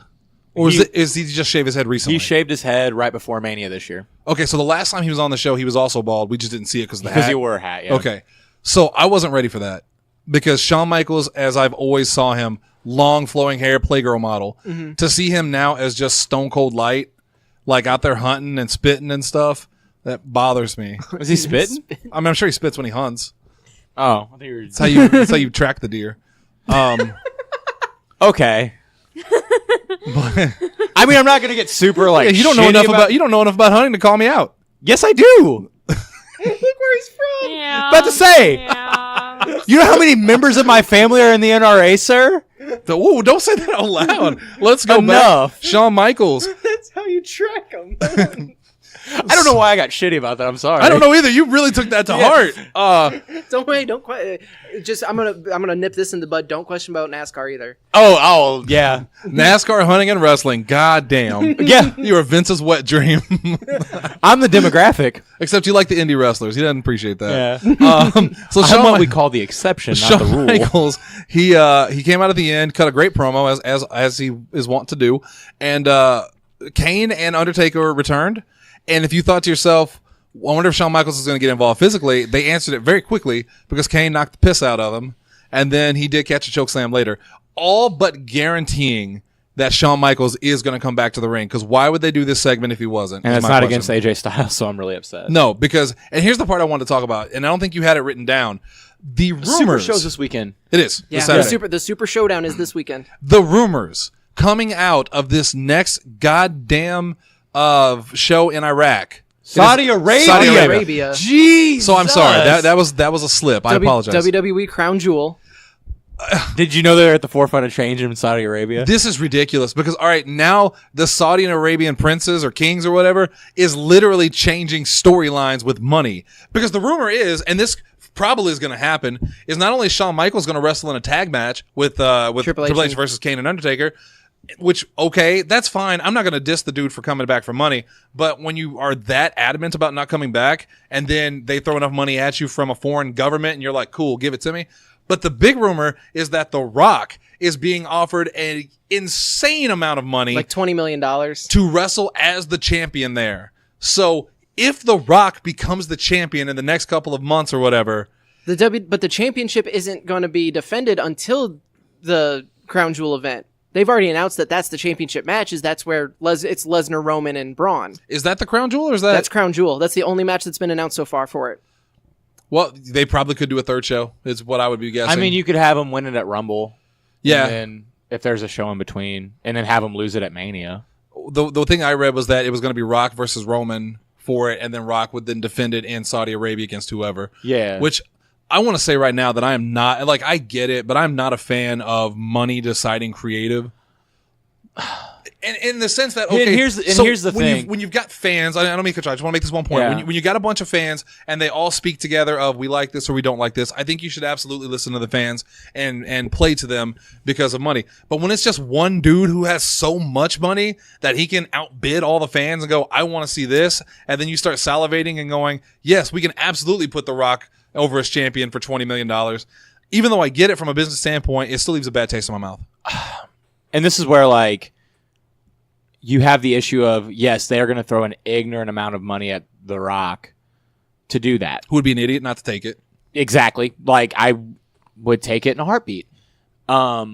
Or is he just shaved his head recently? He shaved his head right before Mania this year. Okay, so the last time he was on the show, he was also bald. We just didn't see it because of the hat. Because he wore a hat, yeah. Okay. So I wasn't ready for that. Because Shawn Michaels, as I've always saw him, long flowing hair, Playgirl model, to see him now as just stone cold light, like out there hunting and spitting and stuff, that bothers me. Was he spitting? I mean, I'm sure he spits when he hunts. Oh. I think you were... That's how you track the deer. Okay. I mean, I'm not gonna get super Yeah, you don't know enough about hunting to call me out. Yes, I do. Look where he's from. Yeah. About to say. Yeah. You know how many members of my family are in the NRA, sir? Ooh, don't say that out loud. Let's go Enough. back. Shawn Michaels. That's how you track him. I don't know why I got shitty about that. I'm sorry. I don't know either. You really took that to heart. I'm gonna nip this in the bud. Don't question about NASCAR either. Oh, yeah. NASCAR, hunting, and wrestling. God damn. Yeah. You are Vince's wet dream. I'm the demographic. Except you like the indie wrestlers. He doesn't appreciate that. Yeah. So I'm Shawn what we call the exception, not the Shawn rule. Michaels, he came out at the end, cut a great promo as he is wont to do, and Kane and Undertaker returned. And if you thought to yourself, I wonder if Shawn Michaels is going to get involved physically, they answered it very quickly because Kane knocked the piss out of him, and then he did catch a chokeslam later, all but guaranteeing that Shawn Michaels is going to come back to the ring. Because why would they do this segment if he wasn't? And is it's my not question. against AJ Styles, so I'm really upset. No, because, and here's the part I wanted to talk about, and I don't think you had it written down. The rumors. Super show's this weekend. It is. Yeah, This the Saturday. super showdown is this weekend. The rumors coming out of this next goddamn show in Iraq. Saudi Arabia. Saudi Arabia. Arabia. Jeez. So I'm sorry. That was a slip. I apologize. WWE Crown Jewel. Did you know they're at the forefront of change in Saudi Arabia? This is ridiculous because, all right, now the Saudi and Arabian princes or kings or whatever is literally changing storylines with money. Because the rumor is, and this probably is going to happen, is not only Shawn Michaels going to wrestle in a tag match with Triple H versus Kane and Undertaker, which, okay, that's fine. I'm not going to diss the dude for coming back for money. But when you are that adamant about not coming back and then they throw enough money at you from a foreign government and you're like, cool, give it to me. But the big rumor is that The Rock is being offered an insane amount of money. Like $20 million. To wrestle as the champion there. So if The Rock becomes the champion in the next couple of months or whatever. But the championship isn't going to be defended until the Crown Jewel event. They've already announced that that's the championship match. That's where it's Lesnar, Roman, and Braun. Is that the Crown Jewel or is that? That's Crown Jewel. That's the only match that's been announced so far for it. Well, they probably could do a third show, is what I would be guessing. I mean, you could have them win it at Rumble. Yeah. And then if there's a show in between, and then have them lose it at Mania. The thing I read was that it was going to be Rock versus Roman for it, and then Rock would then defend it in Saudi Arabia against whoever. Yeah. Which I want to say right now that I am not, like, I get it, but I'm not a fan of money deciding creative. And in the sense that, okay, here's the thing. When you've got fans, I don't mean to cut you, I just want to make this one point. Yeah. When you got a bunch of fans and they all speak together of we like this or we don't like this, I think you should absolutely listen to the fans and play to them because of money. But when it's just one dude who has so much money that he can outbid all the fans and go, I want to see this, and then you start salivating and going, yes, we can absolutely put The Rock over as champion for $20 million. Even though I get it from a business standpoint, it still leaves a bad taste in my mouth. And this is where, like, you have the issue of, yes, they are going to throw an ignorant amount of money at The Rock to do that. Who would be an idiot not to take it? Exactly. Like, I would take it in a heartbeat. But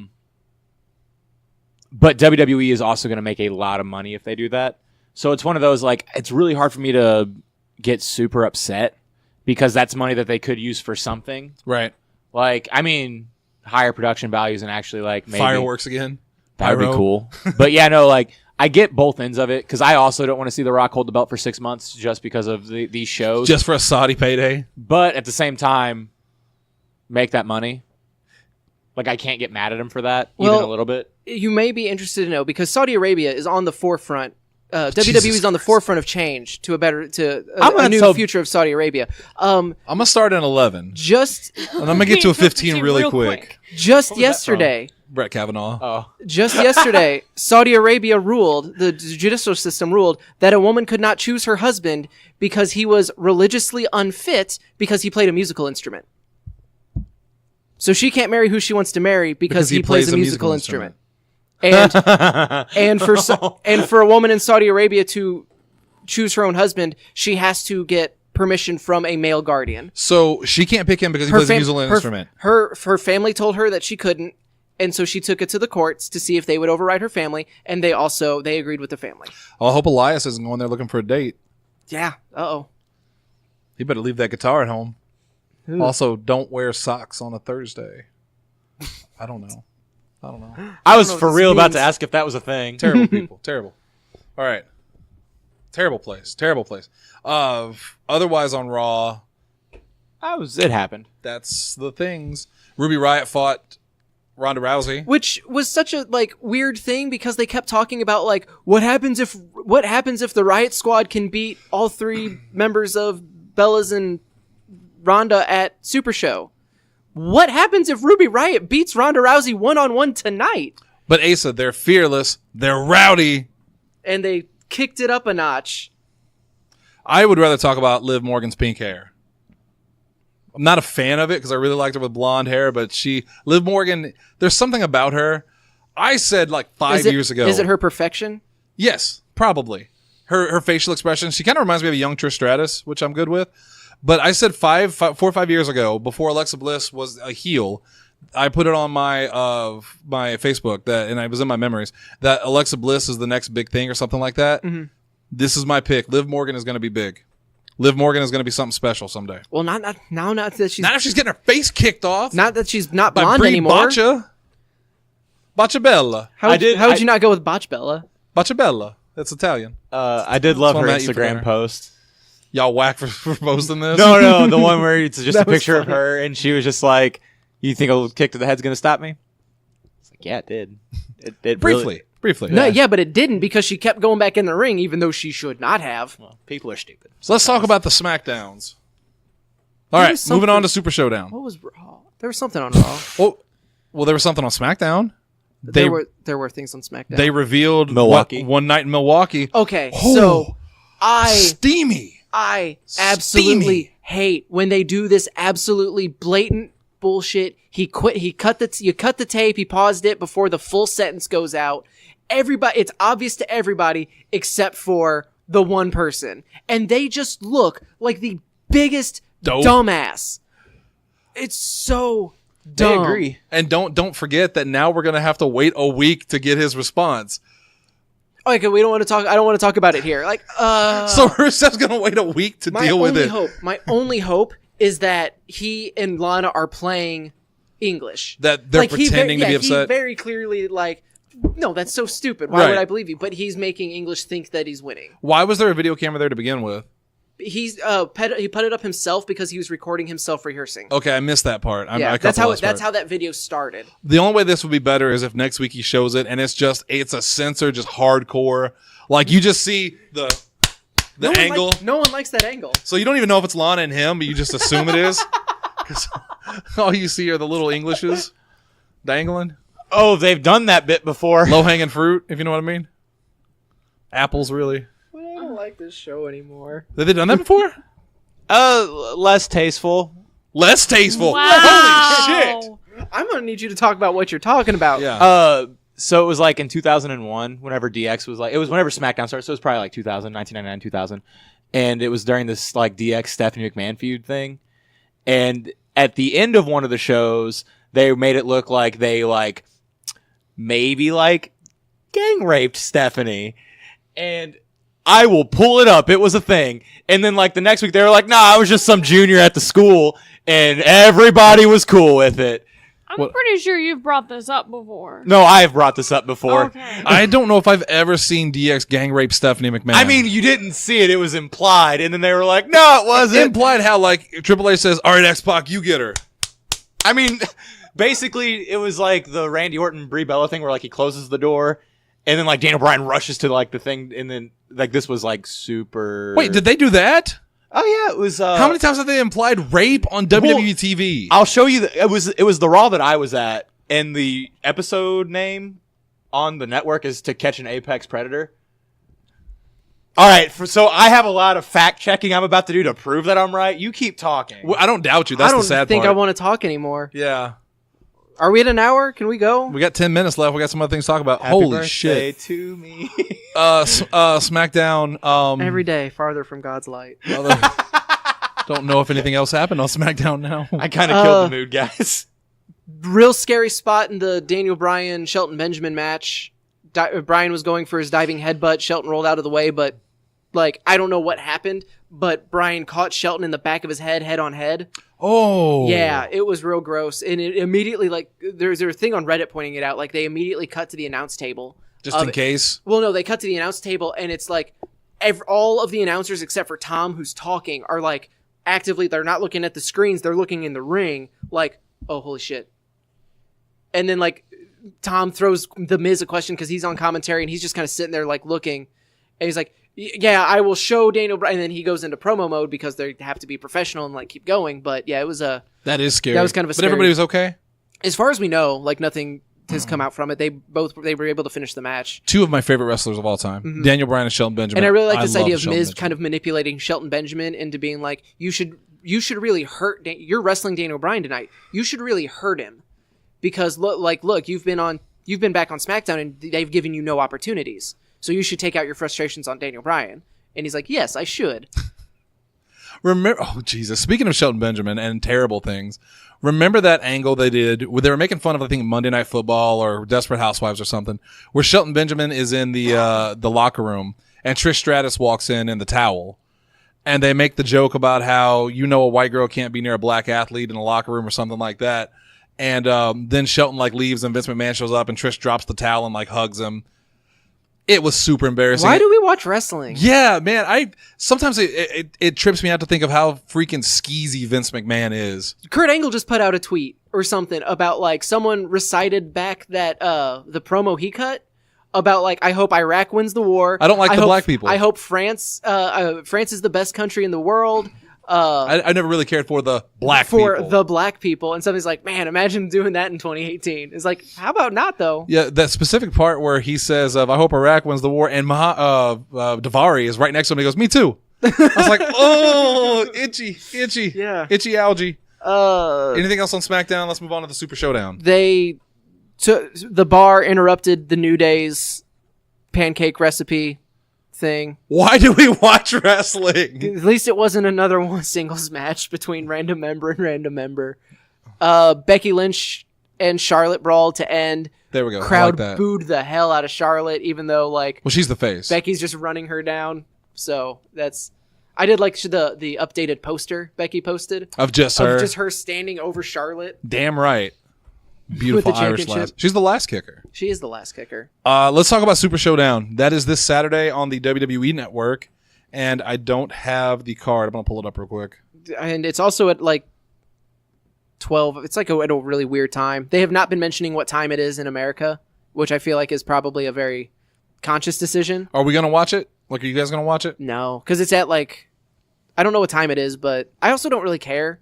WWE is also going to make a lot of money if they do that. So it's one of those, like, it's really hard for me to get super upset because that's money that they could use for something. Right. Like, I mean, higher production values and actually, like, maybe Fireworks again. that would be Pyro. cool. But yeah, no, like, I get both ends of it because I also don't want to see The Rock hold the belt for 6 months just because of these shows. Just for a Saudi payday. But at the same time, make that money. Like, I can't get mad at him for that, even a little bit. You may be interested to know because Saudi Arabia is on the forefront. WWE is on the forefront of change to a new future of Saudi Arabia. I'm gonna start at 11, Just and I'm gonna get to a 15 really quick. just yesterday. Brett Kavanaugh. Oh, Just yesterday, Saudi Arabia ruled, the judicial system ruled, that a woman could not choose her husband because he was religiously unfit because he played a musical instrument. So she can't marry who she wants to marry because he plays a musical instrument. And for a woman in Saudi Arabia to choose her own husband, she has to get permission from a male guardian. So she can't pick him because he plays a musical instrument. Her family told her that she couldn't. And so she took it to the courts to see if they would override her family, and they agreed with the family. Oh, I hope Elias isn't going there looking for a date. Yeah. Uh-oh. He better leave that guitar at home. Also, don't wear socks on a Thursday. I don't know. I was for real about to ask if that was a thing. Terrible people. Terrible. All right. Terrible place. Otherwise on Raw, It happened. that's the things. Ruby Riott fought Ronda Rousey. Which was such a weird thing because they kept talking about what happens if the Riot Squad can beat all three members of Bella's and Ronda at Super Show. What happens if Ruby Riott beats Ronda Rousey one-on-one tonight? But Asa, they're fearless. They're rowdy. And they kicked it up a notch. I would rather talk about Liv Morgan's pink hair. I'm not a fan of it because I really liked her with blonde hair, but Liv Morgan, there's something about her. I said 5 years ago. Is it her perfection? Yes, probably. Her facial expression, she kind of reminds me of a young Trish Stratus, which I'm good with. But I said 4 or 5 years ago, before Alexa Bliss was a heel, I put it on my Facebook and it was in my memories that Alexa Bliss is the next big thing or something like that. Mm-hmm. This is my pick. Liv Morgan is going to be big. Liv Morgan is going to be something special someday. Well, not that she's not if she's getting her face kicked off. Not that she's not by blonde Brie anymore. Boccia Bella. How would you not go with Botch Bella? Boccia Bella. That's Italian. I did love her That's what I'm at you Instagram for. post. Y'all whack for posting this? No, the one where it's just a That was picture of funny. her, and she was just like, "You think a kick to the head's gonna stop me?" It's like, yeah, it did. It Briefly. No, yeah, but it didn't because she kept going back in the ring, even though she should not have. Well, people are stupid. So let's talk about the Smackdowns. All right, moving on to Super Showdown. What was Raw? There was something on Raw. Well, there was something on SmackDown. There were things on SmackDown. They revealed Milwaukee. one night in Milwaukee. Okay, Oh, so I steamy. absolutely hate when they do this absolutely blatant bullshit. You cut the tape, he paused it before the full sentence goes out. It's obvious to everybody except for the one person. And they just look like the biggest dumbass. It's so dumb. They agree. And don't forget that now we're gonna have to wait a week to get his response. Okay, we don't want to talk. I don't want to talk about it here. So Rusev's gonna wait a week to deal with it. My only hope is that he and Lana are playing English. That they're pretending to be upset. He very clearly no, that's so stupid. Why would I believe you? But he's making English think that he's winning. Why was there a video camera there to begin with? he put it up himself because he was recording himself rehearsing. Okay, I missed that part. I That's how that video started. The only way this would be better is if next week he shows it and it's a censor, just hardcore. Like you just see the angle. No one likes that angle. So you don't even know if it's Lana and him, but you just assume it is. 'Cause all you see are the little Englishes dangling. Oh, they've done that bit before. Low hanging fruit, if you know what I mean. Apples, really. Well, I don't like this show anymore. Have they done that before? Less tasteful. Less tasteful. Wow. Holy shit. I'm gonna need you to talk about what you're talking about. Yeah. So it was like in 2001, whenever DX was like, it was whenever SmackDown started, so it was probably like 2000, 1999, 2000. And it was during this like DX Stephanie McMahon feud thing. And at the end of one of the shows, they made it look like they like maybe like gang raped Stephanie. And I will pull it up. It was a thing. And then like the next week they were like, nah, I was just some junior at the school and everybody was cool with it. I'm pretty sure you've brought this up before. No, I have brought this up before. Okay. I don't know if I've ever seen DX gang rape Stephanie McMahon. I mean, you didn't see it. It was implied. And then they were like, no, it wasn't. implied how like Triple H says, all right, X-Pac, you get her. I mean, basically, it was like the Randy Orton Brie Bella thing where like he closes the door and then like Daniel Bryan rushes to like the thing. And then like this was like super. Wait, did they do that? Oh, yeah. It was. How many times have they implied rape on WWE TV? I'll show you. It was the Raw that I was at. And the episode name on the network is To Catch an Apex Predator. All right. So I have a lot of fact checking I'm about to do to prove that I'm right. You keep talking. Well, I don't doubt you. That's the sad I don't think part. I want to talk anymore. Yeah. Are we at an hour? Can we go? We got 10 minutes left. We got some other things to talk about. Happy Holy birthday shit. to me. SmackDown. Every day, farther from God's light. Don't know if anything else happened on SmackDown now. I kind of killed the mood, guys. Real scary spot in the Daniel Bryan Shelton Benjamin match. Bryan was going for his diving headbutt. Shelton rolled out of the way, but like I don't know what happened, but Bryan caught Shelton in the back of his head on head. Oh. Yeah, it was real gross. And it immediately, like, there's a thing on Reddit pointing it out. Like, they immediately cut to the announce table. Just in case? Well, no, they cut to the announce table, and it's like all of the announcers except for Tom, who's talking, are like actively, they're not looking at the screens, they're looking in the ring, like, oh, holy shit. And then, like, Tom throws The Miz a question because he's on commentary, and he's just kind of sitting there, like, looking. And he's like, yeah, I will show Daniel Bryan. And then he goes into promo mode because they have to be professional and, like, keep going. But, yeah, it was a... That is scary. That was kind of a But scary... everybody was okay? As far as we know, like, nothing has come out from it. They were able to finish the match. Two of my favorite wrestlers of all time. Daniel Bryan and Shelton Benjamin. And I really like this idea of Shelton Miz Benjamin. kind of manipulating Shelton Benjamin into being like, you should really hurt... You're wrestling Daniel Bryan tonight. You should really hurt him. Because, look, you've been back on SmackDown and they've given you no opportunities. So you should take out your frustrations on Daniel Bryan. And he's like, yes, I should. Remember, oh Jesus! Speaking of Shelton Benjamin and terrible things, remember that angle they did where they were making fun of, I think, Monday Night Football or Desperate Housewives or something, where Shelton Benjamin is in the locker room and Trish Stratus walks in the towel, and they make the joke about how a white girl can't be near a black athlete in a locker room or something like that, and then Shelton like leaves and Vince McMahon shows up and Trish drops the towel and like hugs him. It was super embarrassing. Why do we watch wrestling? Yeah, man. Sometimes it trips me out to think of how freaking skeezy Vince McMahon is. Kurt Angle just put out a tweet or something about like someone recited back that the promo he cut about like, I hope Iraq wins the war. I don't like the black people. I hope France is the best country in the world. I never really cared for the black for people. the black people, and somebody's like, man, imagine doing that in 2018. It's like, how about not though? Yeah, that specific part where he says, I hope Iraq wins the war, and Daivari is right next to him. He goes, me too. I was like, oh, itchy, Yeah. itchy algae. Anything else on SmackDown? Let's move on to the Super Showdown. The bar interrupted the New Day's pancake recipe thing. Why do we watch wrestling? At least it wasn't another one singles match between random member and random member. Becky Lynch and Charlotte brawled to end. There we go. Crowd I like that. booed the hell out of Charlotte, even though like Well, she's the face. Becky's just running her down. So I did like the updated poster Becky posted of just her standing over Charlotte. Damn right. Beautiful the Irish championship. lass. She's the last kicker. She is the last kicker. Let's talk about Super Showdown. That is this Saturday on the WWE Network. and I don't have the card. I'm gonna pull it up real quick. And it's also at like 12. It's like at a really weird time. They have not been mentioning what time it is in America, which I feel like is probably a very conscious decision. Are we gonna watch it? Like, are you guys gonna watch it? No, because it's at like, I don't know what time it is, but I also don't really care.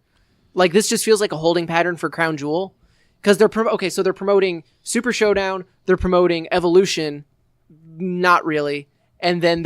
Like, this just feels like a holding pattern for Crown Jewel. Because so they're promoting Super Showdown, they're promoting Evolution, not really, and then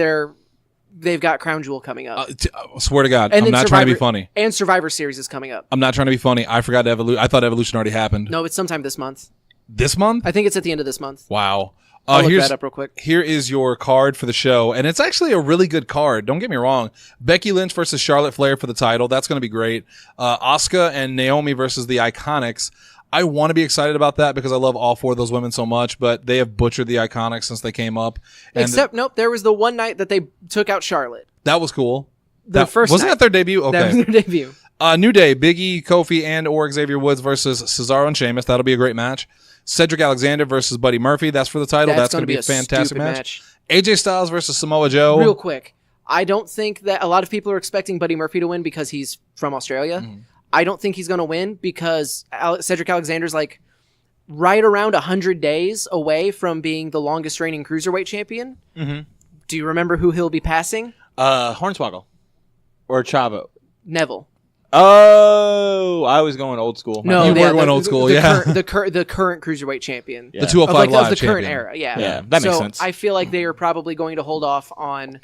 they've got Crown Jewel coming up. I swear to God, And I'm then not trying to be funny. And Survivor Series is coming up. I'm not trying to be funny. I forgot Evolution. I thought Evolution already happened. No, it's sometime this month. This month? I think it's at the end of this month. Wow. I'll look that up real quick. Here is your card for the show, and it's actually a really good card. Don't get me wrong. Becky Lynch versus Charlotte Flair for the title. That's going to be great. Asuka and Naomi versus the Iconics. I want to be excited about that because I love all four of those women so much, but they have butchered the Iconics since they came up. And Nope, there was the one night that they took out Charlotte. that was cool. Wasn't that their debut? Okay. That was their debut. New Day, Big E, Kofi, and or Xavier Woods versus Cesaro and Sheamus. That'll be a great match. Cedric Alexander versus Buddy Murphy. That's for the title. That's going to be a fantastic match. AJ Styles versus Samoa Joe. Real quick, I don't think that a lot of people are expecting Buddy Murphy to win because he's from Australia. I don't think he's going to win because Cedric Alexander's like right around 100 days away from being the longest reigning cruiserweight champion. Do you remember who he'll be passing? Hornswoggle or Chavo. Neville. Oh, I was going old school. No, You were going old school, yeah. The current cruiserweight champion. The 205 of Live the champion. current era, yeah. Yeah, that makes so sense. I feel like they are probably going to hold off on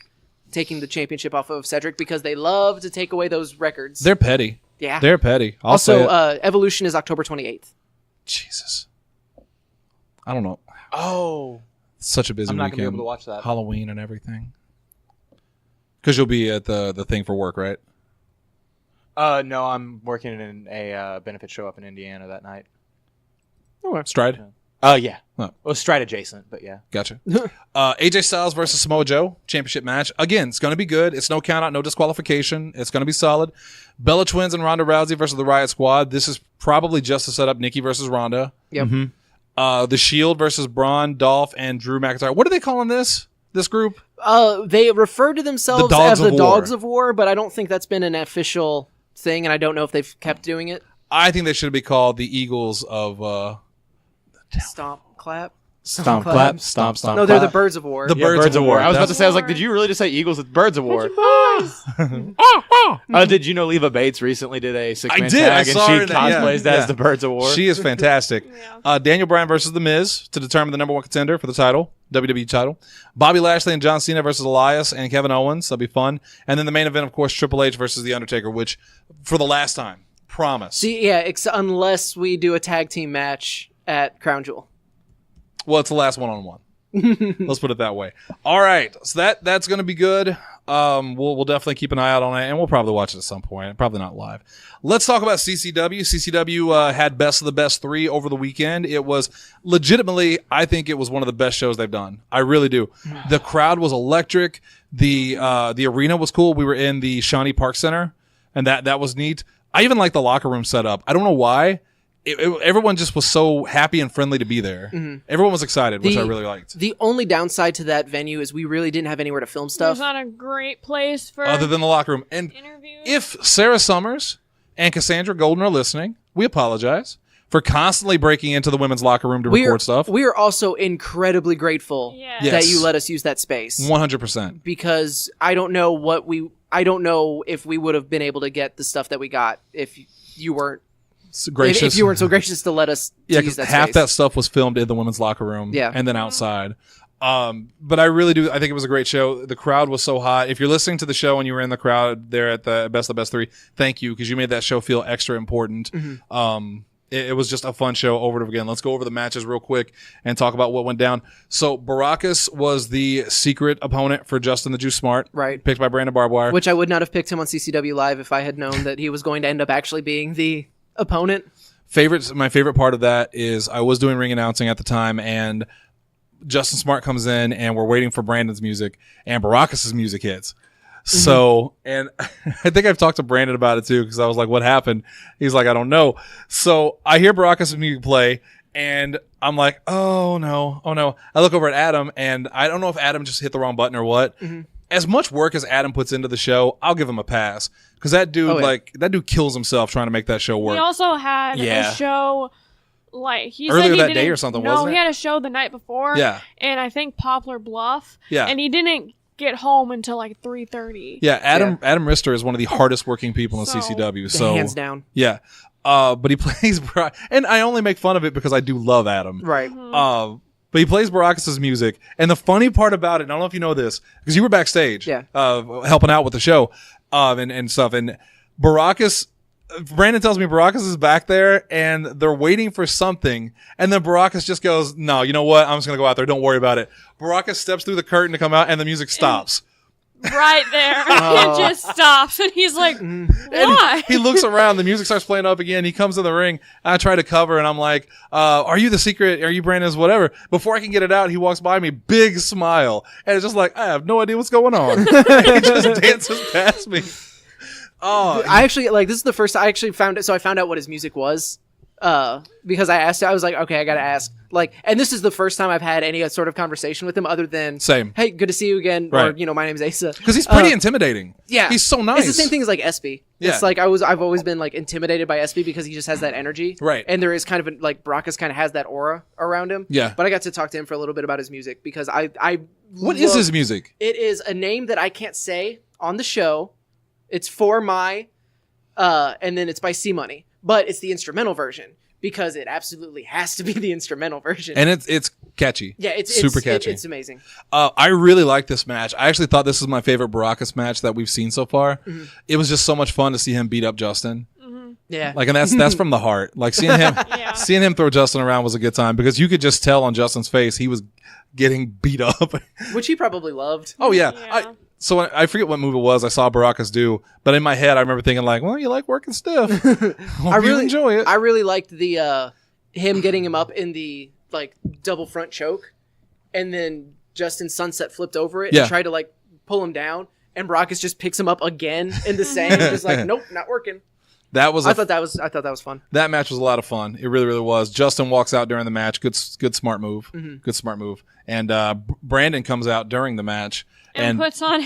taking the championship off of Cedric because they love to take away those records. They're petty. Yeah. They're petty. Also, say it. Evolution is October 28th. Jesus. I don't know. Oh, Such a busy I'm not weekend. gonna be able to watch that. Halloween and everything. Because you'll be at the thing for work, right? no, I'm working in a benefit show up in Indiana that night. Stride? Yeah. Oh. Well, Stride adjacent, but yeah. Gotcha. AJ Styles versus Samoa Joe, championship match. Again, it's going to be good. It's no count out, no disqualification. It's going to be solid. Bella Twins and Ronda Rousey versus the Riot Squad. This is probably just to set up Nikki versus Ronda. Yep. The Shield versus Braun, Dolph, and Drew McIntyre. What are they calling this group? They refer to themselves Dogs as the of War. Dogs of War, but I don't think that's been an official thing, and I don't know if they've kept doing it. I think they should be called the Eagles of... Stomp, clap. Stomp, clap, stomp, stomp. No, they're the clap. Birds of War. The Yeah, Birds of War. I was about to That's- say, I was like, did you really just say Eagles with Birds of War? Did you know Leva Bates recently did a six-man I did. I tag and saw she her in that, yeah. cosplays that Yeah. as the Birds of War? She is fantastic. Daniel Bryan versus The Miz to determine the number one contender for the title, WWE title. Bobby Lashley and John Cena versus Elias and Kevin Owens. That'll be fun. And then the main event, of course, Triple H versus The Undertaker, which, for the last time, promise. See, yeah, unless we do a tag team match at Crown Jewel. Well, it's the last one-on-one. Let's put it that way. All right, so that's going to be good. We'll definitely keep an eye out on it, and we'll probably watch it at some point. Probably not live. Let's talk about CCW. CCW had Best of the Best 3 over the weekend. It was legitimately, I think it was one of the best shows they've done. I really do. The crowd was electric. The arena was cool. We were in the Shawnee Park Center, and that was neat. I even like the locker room setup. I don't know why. Everyone just was so happy and friendly to be there. Everyone was excited, which I really liked. The only downside to that venue is we really didn't have anywhere to film stuff. There's not a great place for Other than the locker room. And interviews. if Sarah Summers and Cassandra Golden are listening, we apologize for constantly breaking into the women's locker room to record stuff. We are also incredibly grateful Yeah. Yes. that you let us use that space. 100%. Because I don't know if we would have been able to get the stuff that we got if you weren't Gracious. If you weren't so gracious to let us Yeah, use because that half space. that stuff was filmed in the women's locker room and then outside. But I really do. I think it was a great show. The crowd was so hot. If you're listening to the show and you were in the crowd there at the Best of the Best 3, thank you because you made that show feel extra important. It was just a fun show over and over again. Let's go over the matches real quick and talk about what went down. So Baracus was the secret opponent for Justin the Juice Smart, Right. picked by Brandon Barbwire. Which I would not have picked him on CCW Live if I had known that he was going to end up actually being the opponent. My favorite part of that is I was doing ring announcing at the time, and Justin Smart comes in, and we're waiting for Brandon's music, and Baracus's music hits. So, and I think I've talked to Brandon about it too, because I was like, what happened? He's like, I don't know. So I hear Baracus's music play, and I'm like, oh no. I look over at Adam, and I don't know if Adam just hit the wrong button or what. as much work as Adam puts into the show, I'll give him a pass because that dude that dude kills himself trying to make that show work. He also had a show he earlier said he that day or something. No, wasn't it? He had a show the night before. Yeah, and I think Poplar Bluff. Yeah, and he didn't get home until like 3:30. Yeah, Adam Rister is one of the hardest working people in CCW. So hands down. Yeah, but he plays and I only make fun of it because I do love Adam. Right. But he plays Baracus' music. And the funny part about it, and I don't know if you know this, because you were backstage helping out with the show and stuff. And Baracus, Brandon tells me Baracus is back there and they're waiting for something. And then Baracus just goes, no, you know what? I'm just going to go out there. Don't worry about it. Baracus steps through the curtain to come out and the music stops. Right there. It just stops. And he's like, why? He looks around. The music starts playing up again. He comes to the ring. I try to cover, and I'm like, are you the secret? Are you Brandon's whatever? Before I can get it out, he walks by me, big smile. And it's just like, I have no idea what's going on. He just dances past me. Oh, I actually, this is the first I actually found it. So I found out what his music was. Because I asked him, I was like, okay, I got to ask. And this is the first time I've had any sort of conversation with him other than, same. Hey, good to see you again. Right. Or, my name's Asa. Because he's pretty intimidating. Yeah. He's so nice. It's the same thing as SB. Yeah. It's I've always been intimidated by SB because he just has that energy. Right. And there is kind of Baracus kind of has that aura around him. Yeah. But I got to talk to him for a little bit about his music because What is his music? It is a name that I can't say on the show. It's For My, and then it's by C-Money. But it's the instrumental version. Because it absolutely has to be the instrumental version. And it's catchy. Yeah, it's super catchy. It's amazing. I really like this match. I actually thought this was my favorite Baracus match that we've seen so far. Mm-hmm. It was just so much fun to see him beat up Justin. Mm-hmm. Yeah. And that's from the heart. Seeing him throw Justin around was a good time because you could just tell on Justin's face he was getting beat up. Which he probably loved. Oh, yeah. So I forget what move it was I saw Baracus do, but in my head I remember thinking well, you like working stiff. I really enjoy it. I really liked the him getting him up in the double front choke, and then Justin sunset flipped over it and tried to pull him down, and Baracus just picks him up again in the same, just nope, not working. That was I thought that was fun. That match was a lot of fun. It really, really was. Justin walks out during the match. Good smart move. Mm-hmm. Good smart move. And Brandon comes out during the match and puts on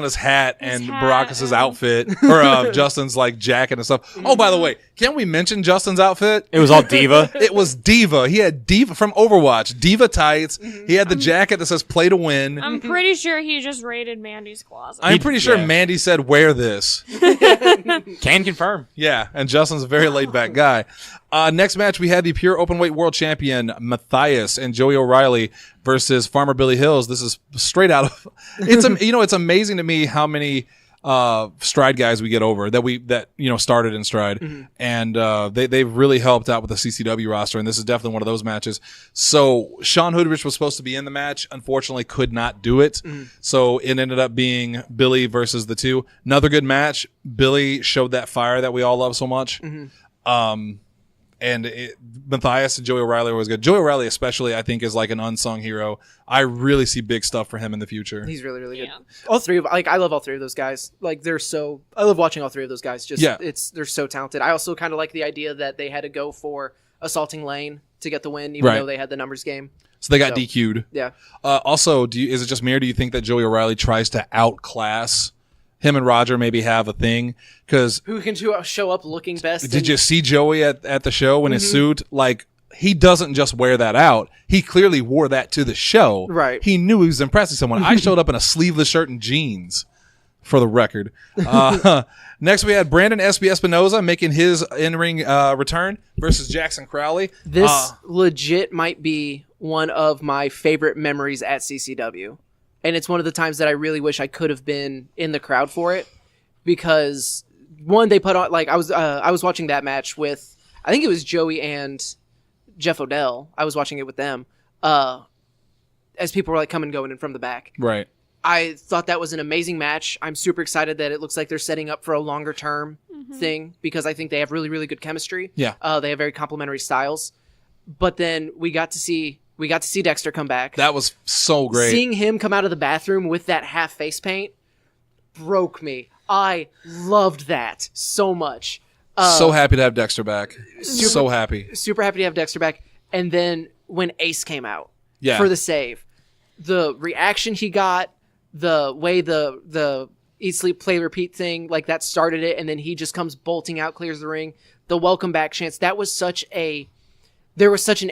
his hat and Baracus' outfit or Justin's jacket and stuff. Mm-hmm. Oh, by the way, can we mention Justin's outfit? It was all Diva. It was Diva. He had Diva from Overwatch. Diva tights. Mm-hmm. He had the jacket that says "Play to Win." I'm pretty sure he just raided Mandy's closet. I'm pretty sure Mandy said, "Wear this." Can confirm. Yeah, and Justin's a very laid back guy. Next match, we had the pure openweight world champion Matthias and Joey O'Reilly versus Farmer Billy Hills. This is straight out of. It's amazing to me how many Stride guys we get over that started in Stride, mm-hmm. and they've really helped out with the CCW roster, and this is definitely one of those matches. So Sean Hoodrich was supposed to be in the match, unfortunately could not do it, mm-hmm. so it ended up being Billy versus the two. Another good match. Billy showed that fire that we all love so much. Mm-hmm. And Matthias and Joey O'Reilly was good. Joey O'Reilly especially, I think, is an unsung hero. I really see big stuff for him in the future. He's really, really good. All three of I love all three of those guys. I love watching all three of those guys. They're so talented. I also kind of like the idea that they had to go for assaulting Lane to get the win, even though they had the numbers game. So they got DQ'd. Yeah. Also, is it just me or do you think that Joey O'Reilly tries to outclass him and Roger maybe have a thing? Because who can show up looking best? Did you see Joey at the show in his suit? He doesn't just wear that out. He clearly wore that to the show. Right. He knew he was impressing someone. I showed up in a sleeveless shirt and jeans, for the record. Next, we had Brandon SB Espinoza making his in-ring return versus Jackson Crowley. This legit might be one of my favorite memories at CCW. And it's one of the times that I really wish I could have been in the crowd for it, because one, they put on I was watching that match with, I think it was Joey and Jeff Odell. I was watching it with them as people were coming going in from the back. Right. I thought that was an amazing match. I'm super excited that it looks like they're setting up for a longer term thing, because I think they have really, really good chemistry. Yeah. They have very complementary styles. But then we got to see Dexter come back. That was so great. Seeing him come out of the bathroom with that half face paint broke me. I loved that so much. So happy to have Dexter back. So happy. Super happy to have Dexter back. And then when Ace came out for the save, the reaction he got, the way the eat, sleep, play, repeat thing, like that started it, and then he just comes bolting out, clears the ring. The welcome back chants. There was such an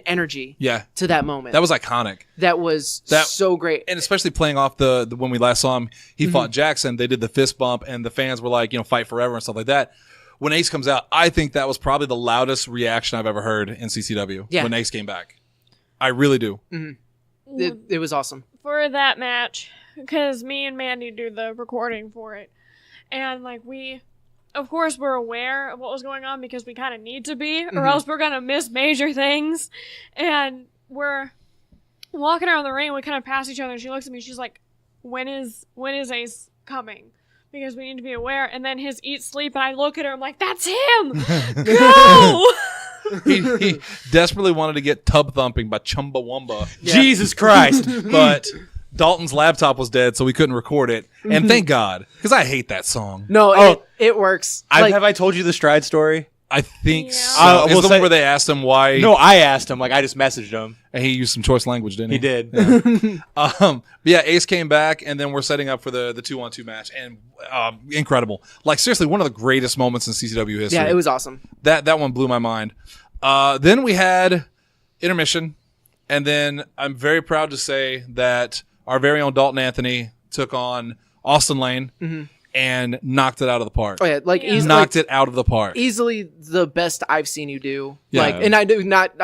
energy to that moment. That was iconic. That was so great. And especially playing off the when we last saw him, he fought Jackson. They did the fist bump, and the fans were like, fight forever and stuff like that. When Ace comes out, I think that was probably the loudest reaction I've ever heard in CCW when Ace came back. I really do. Mm-hmm. It was awesome. For that match, because me and Mandy do the recording for it. And, we, of course, we're aware of what was going on because we kind of need to be, or else we're going to miss major things. And we're walking around the ring, we kind of pass each other, and she looks at me, she's like, when is Ace coming? Because we need to be aware. And then his eat, sleep, and I look at her, I'm like, that's him! Go! He desperately wanted to get Tub Thumping by Chumbawamba. Yeah. Jesus Christ. But Dalton's laptop was dead, so we couldn't record it. And thank God, because I hate that song. No, it works. Have I told you the Stride story? I think so. We'll the one where they asked him why. No, I asked him. I just messaged him. And he used some choice language, didn't he? He did. Yeah. But yeah, Ace came back, and then we're setting up for the 2-on-2 match, and incredible. Seriously, one of the greatest moments in CCW history. Yeah, it was awesome. That one blew my mind. Then we had intermission, and then I'm very proud to say that our very own Dalton Anthony took on Austin Lane and knocked it out of the park. Oh yeah, knocked it out of the park. Easily the best I've seen you do. Yeah. And I'm not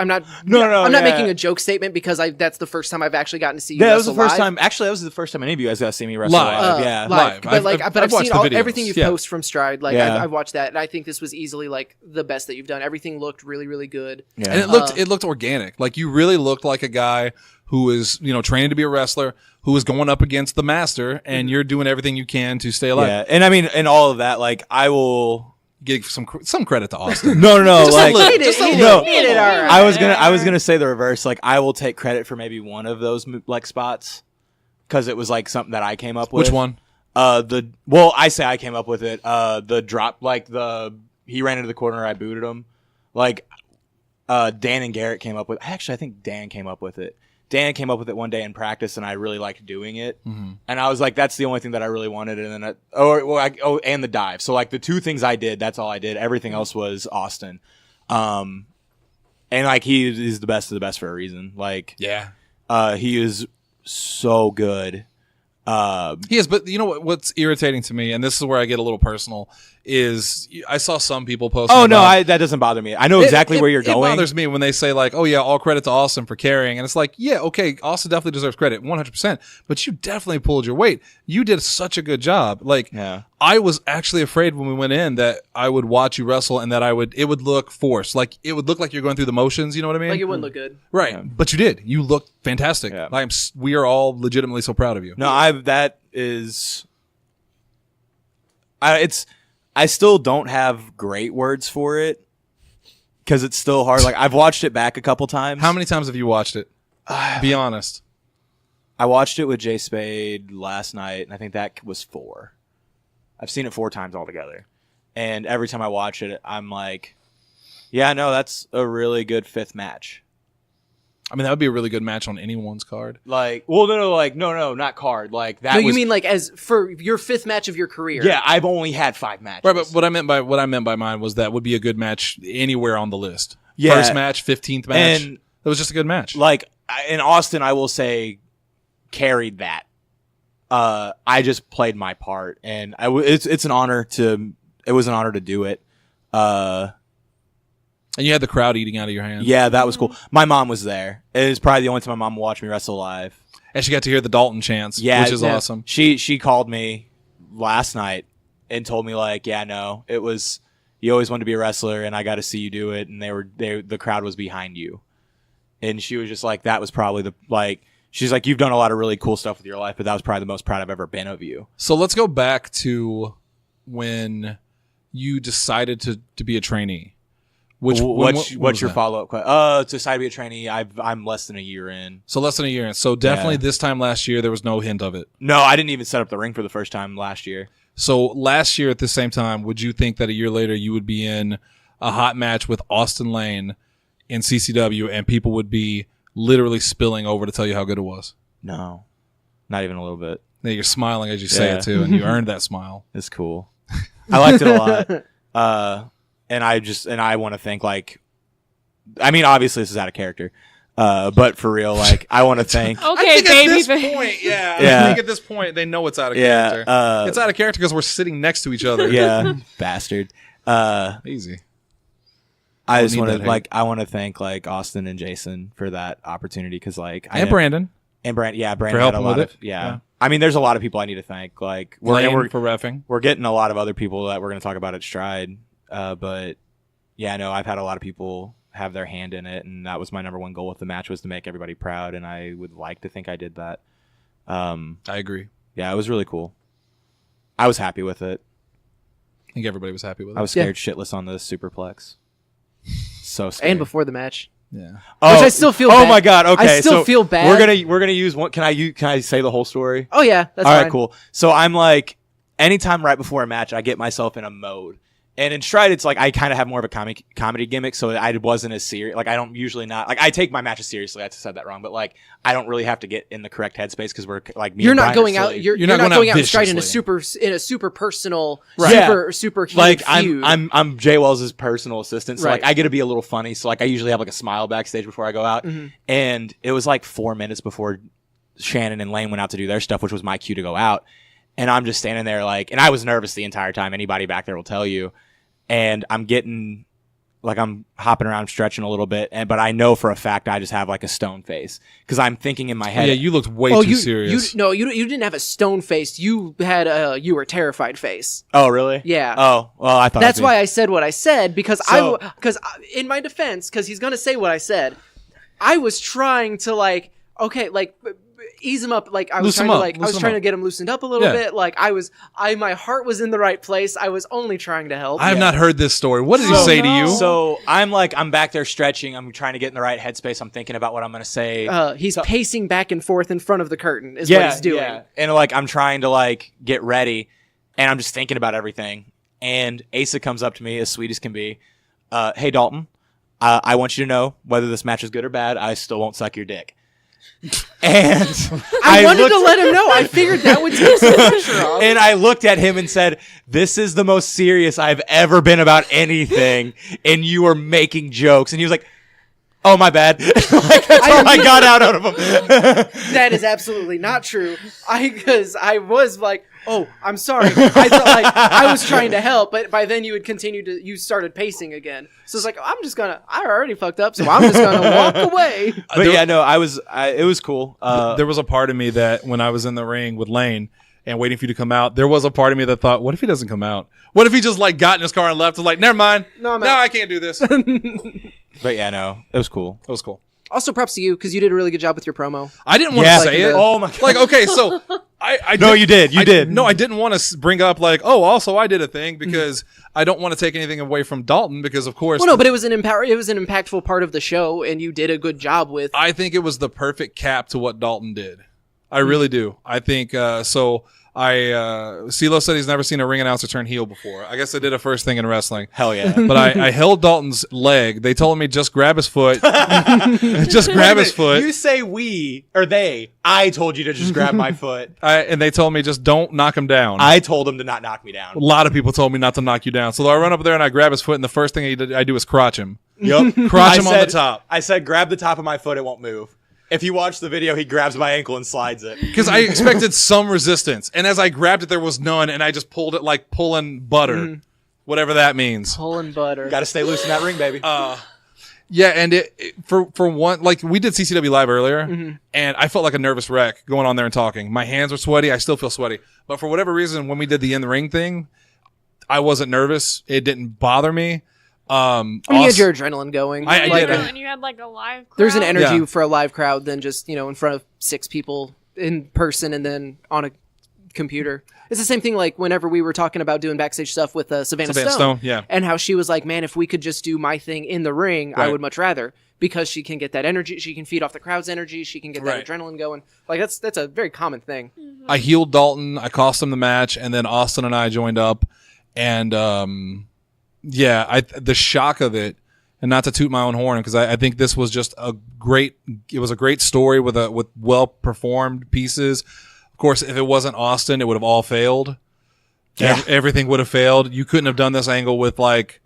making a joke statement because that's the first time I've actually gotten to see you that wrestle was the first live. time. Actually, that was the first time any of you guys got to see me wrestle live. Yeah, live. But I've watched seen the videos. everything you've posted from Stride. I've watched that, and I think this was easily the best that you've done. Everything looked really, really good. Yeah. And it looked organic. You really looked like a guy who is, training to be a wrestler, who is going up against the master, and you're doing everything you can to stay alive. Yeah, and I mean, in all of that, I will give some credit to Austin. no, I was gonna say the reverse. I will take credit for maybe one of those spots because it was something that I came up with. Which one? I say I came up with it. The drop, he ran into the corner, I booted him. Dan and Garrett came up with. Actually, I think Dan came up with it. Dan came up with it one day in practice, and I really liked doing it. And I was like, "That's the only thing that I really wanted." And then, and the dive. So the two things I did, that's all I did. Everything else was Austin. And he is the best of the best for a reason. He is so good. He is, but you know what's irritating to me, and this is where I get a little personal, is I saw some people posting. Oh no, that doesn't bother me. I know exactly where you're going. It bothers me when they say oh yeah, all credit to Austin for carrying, and it's yeah, okay, Austin definitely deserves credit, 100%, but you definitely pulled your weight. You did such a good job. I was actually afraid when we went in that I would watch you wrestle and that it would look forced, it would look like you're going through the motions. You know what I mean? It wouldn't look good, right? Yeah. But you did. You looked fantastic. Yeah. We are all legitimately so proud of you. No, I still don't have great words for it because it's still hard. I've watched it back a couple times. How many times have you watched it? Be honest. I watched it with Jay Spade last night, and I think that was 4. I've seen it 4 times altogether. And every time I watch it, I'm like, yeah, no, that's a really good 5th match. I mean, that would be a really good match on anyone's card. No, not card. That. No, you mean as for your 5th match of your career? Yeah, I've only had 5 matches. Right, but what I meant by mine was that would be a good match anywhere on the list. Yeah. First match, 15th match. And it was just a good match. In Austin, I will say, carried that. I just played my part, and it's an honor to. It was an honor to do it. And you had the crowd eating out of your hand. Yeah, that was cool. My mom was there. It was probably the only time my mom watched me wrestle live. And she got to hear the Dalton chants, which is awesome. She called me last night and told me it was you always wanted to be a wrestler, and I got to see you do it, and the crowd was behind you, and she was just that was probably she's you've done a lot of really cool stuff with your life, but that was probably the most proud I've ever been of you. So let's go back to when you decided to be a trainee. What's your follow-up question? To decide to be a trainee, I'm less than a year in. So less than a year in. So definitely this time last year, there was no hint of it. No, I didn't even set up the ring for the first time last year. So last year at the same time, would you think that a year later you would be in a hot match with Austin Lane in CCW and people would be literally spilling over to tell you how good it was? No, not even a little bit. Yeah, you're smiling as you say it too, and you earned that smile. It's cool. I liked it a lot. And I want to thank, like, I mean, obviously this is out of character, but for real, like, I want to thank. Okay, I think baby. at this point, I think at this point they know it's out of character. It's out of character because we're sitting next to each other. Yeah, bastard. Easy. I just want to I want to thank like Austin and Jason for that opportunity because like Brandon Brandon for had helping a lot with of it. Yeah. I mean, there's a lot of people I need to thank. Like we're for reffing. We're getting a lot of other people that we're going to talk about at Stride. But yeah, no, I've had a lot of people have their hand in it, and that was my number one goal with the match was to make everybody proud, and I would like to think I did that. I agree. Yeah, it was really cool. I was happy with it. I think everybody was happy with it. I was scared shitless on the superplex. So scared. And before the match. Yeah. Which I still feel bad. Oh my god, okay. I still feel bad. We're gonna use one. Can I say the whole story? Oh yeah, that's all fine. right, cool. So I'm like, anytime right before a match, I get myself in a mode. And in Stride, it's like I kind of have more of a comedy gimmick, so I wasn't as serious. Like I don't usually not like I take my matches seriously. I said that wrong, but like I don't really have to get in the correct headspace because we're like me. You're and not Brian going are out. silly. You're not going out in Stride in a viciously. super personal, Right. super heated like feud. I'm Jay Wells' personal assistant, so Right. like I get to be a little funny. So like I usually have like a smile backstage before I go out, and it was like 4 minutes before Shannon and Lane went out to do their stuff, which was my cue to go out, and I'm just standing there like, and I was nervous the entire time. Anybody back there will tell you. And I'm getting, like I'm hopping around, stretching a little bit, but I know for a fact I just have like a stone face because I'm thinking in my head. Yeah, you looked way too serious. You didn't have a stone face. You had you were terrified face. Oh, really? Yeah. Oh, well, I thought That's why I said what I said because in my defense, because he's gonna say what I said. I was trying to ease him up. Like I was trying to get him loosened up a little bit. Like my heart was in the right place. I was only trying to help. I have not heard this story. What did he say to you? So I'm back there stretching. I'm trying to get in the right headspace. I'm thinking about what I'm going to say. He's pacing back and forth in front of the curtain is what he's doing. Yeah. And like, I'm trying to like get ready and I'm just thinking about everything. And Asa comes up to me as sweet as can be. Hey Dalton, I want you to know whether this match is good or bad. I still won't suck your dick. And I wanted to let him know. I figured that would take some pressure off. And I looked at him and said, "This is the most serious I've ever been about anything, and you are making jokes." And he was like, "Oh, my bad." Like, that's all I got out of him. That is absolutely not true. Because I was like, "Oh, I'm sorry." I thought like I was trying to help, but by then you started pacing again. So it's like, I already fucked up, so I'm just gonna walk away. But yeah, no, it was cool. There was a part of me that when I was in the ring with Lane and waiting for you to come out, there was a part of me that thought, what if he doesn't come out? What if he just like got in his car and left? Was like, never mind. No, I can't do this. But yeah, no, it was cool. It was cool. Also, props to you because you did a really good job with your promo. I didn't want to say it. Oh my god! Like, okay, so I no, you did. You did. No, I didn't want to bring up like, oh, also I did a thing because I don't want to take anything away from Dalton because of course. Well, no, but it was an impactful part of the show, and you did a good job with. I think it was the perfect cap to what Dalton did. I really do. I think so. CeeLo said he's never seen a ring announcer turn heel before. I guess I did a first thing in wrestling. Hell yeah. But I held Dalton's leg. They told me just grab his foot. Just grab his foot. You say we or they. I told you to just grab my foot. And they told me just don't knock him down. I told him to not knock me down. A lot of people told me not to knock you down. So I run up there and I grab his foot, and the first thing I do is crotch him. Yep. Crotch him on the top. I said, grab the top of my foot. It won't move. If you watch the video, he grabs my ankle and slides it. Because I expected some resistance. And as I grabbed it, there was none. And I just pulled it like pulling butter. Whatever that means. Pulling butter. Got to stay loose in that ring, baby. Yeah, and for one, like we did CCW Live earlier, and I felt like a nervous wreck going on there and talking. My hands were sweaty. I still feel sweaty. But for whatever reason, when we did the in-the-ring thing, I wasn't nervous. It didn't bother me. You had your adrenaline going. I did. And you had like a live crowd. There's an energy for a live crowd than just, in front of 6 people in person and then on a computer. It's the same thing like whenever we were talking about doing backstage stuff with Savannah Stone. Yeah. And how she was like, man, if we could just do my thing in the ring, I would much rather. Because she can get that energy. She can feed off the crowd's energy. She can get that adrenaline going. Like, that's a very common thing. I healed Dalton. I cost him the match. And then Austin and I joined up. And... yeah, the shock of it, and not to toot my own horn, because I think this was just a great story with well performed pieces. Of course, if it wasn't Austin, it would have all failed. Yeah. Everything would have failed. You couldn't have done this angle with like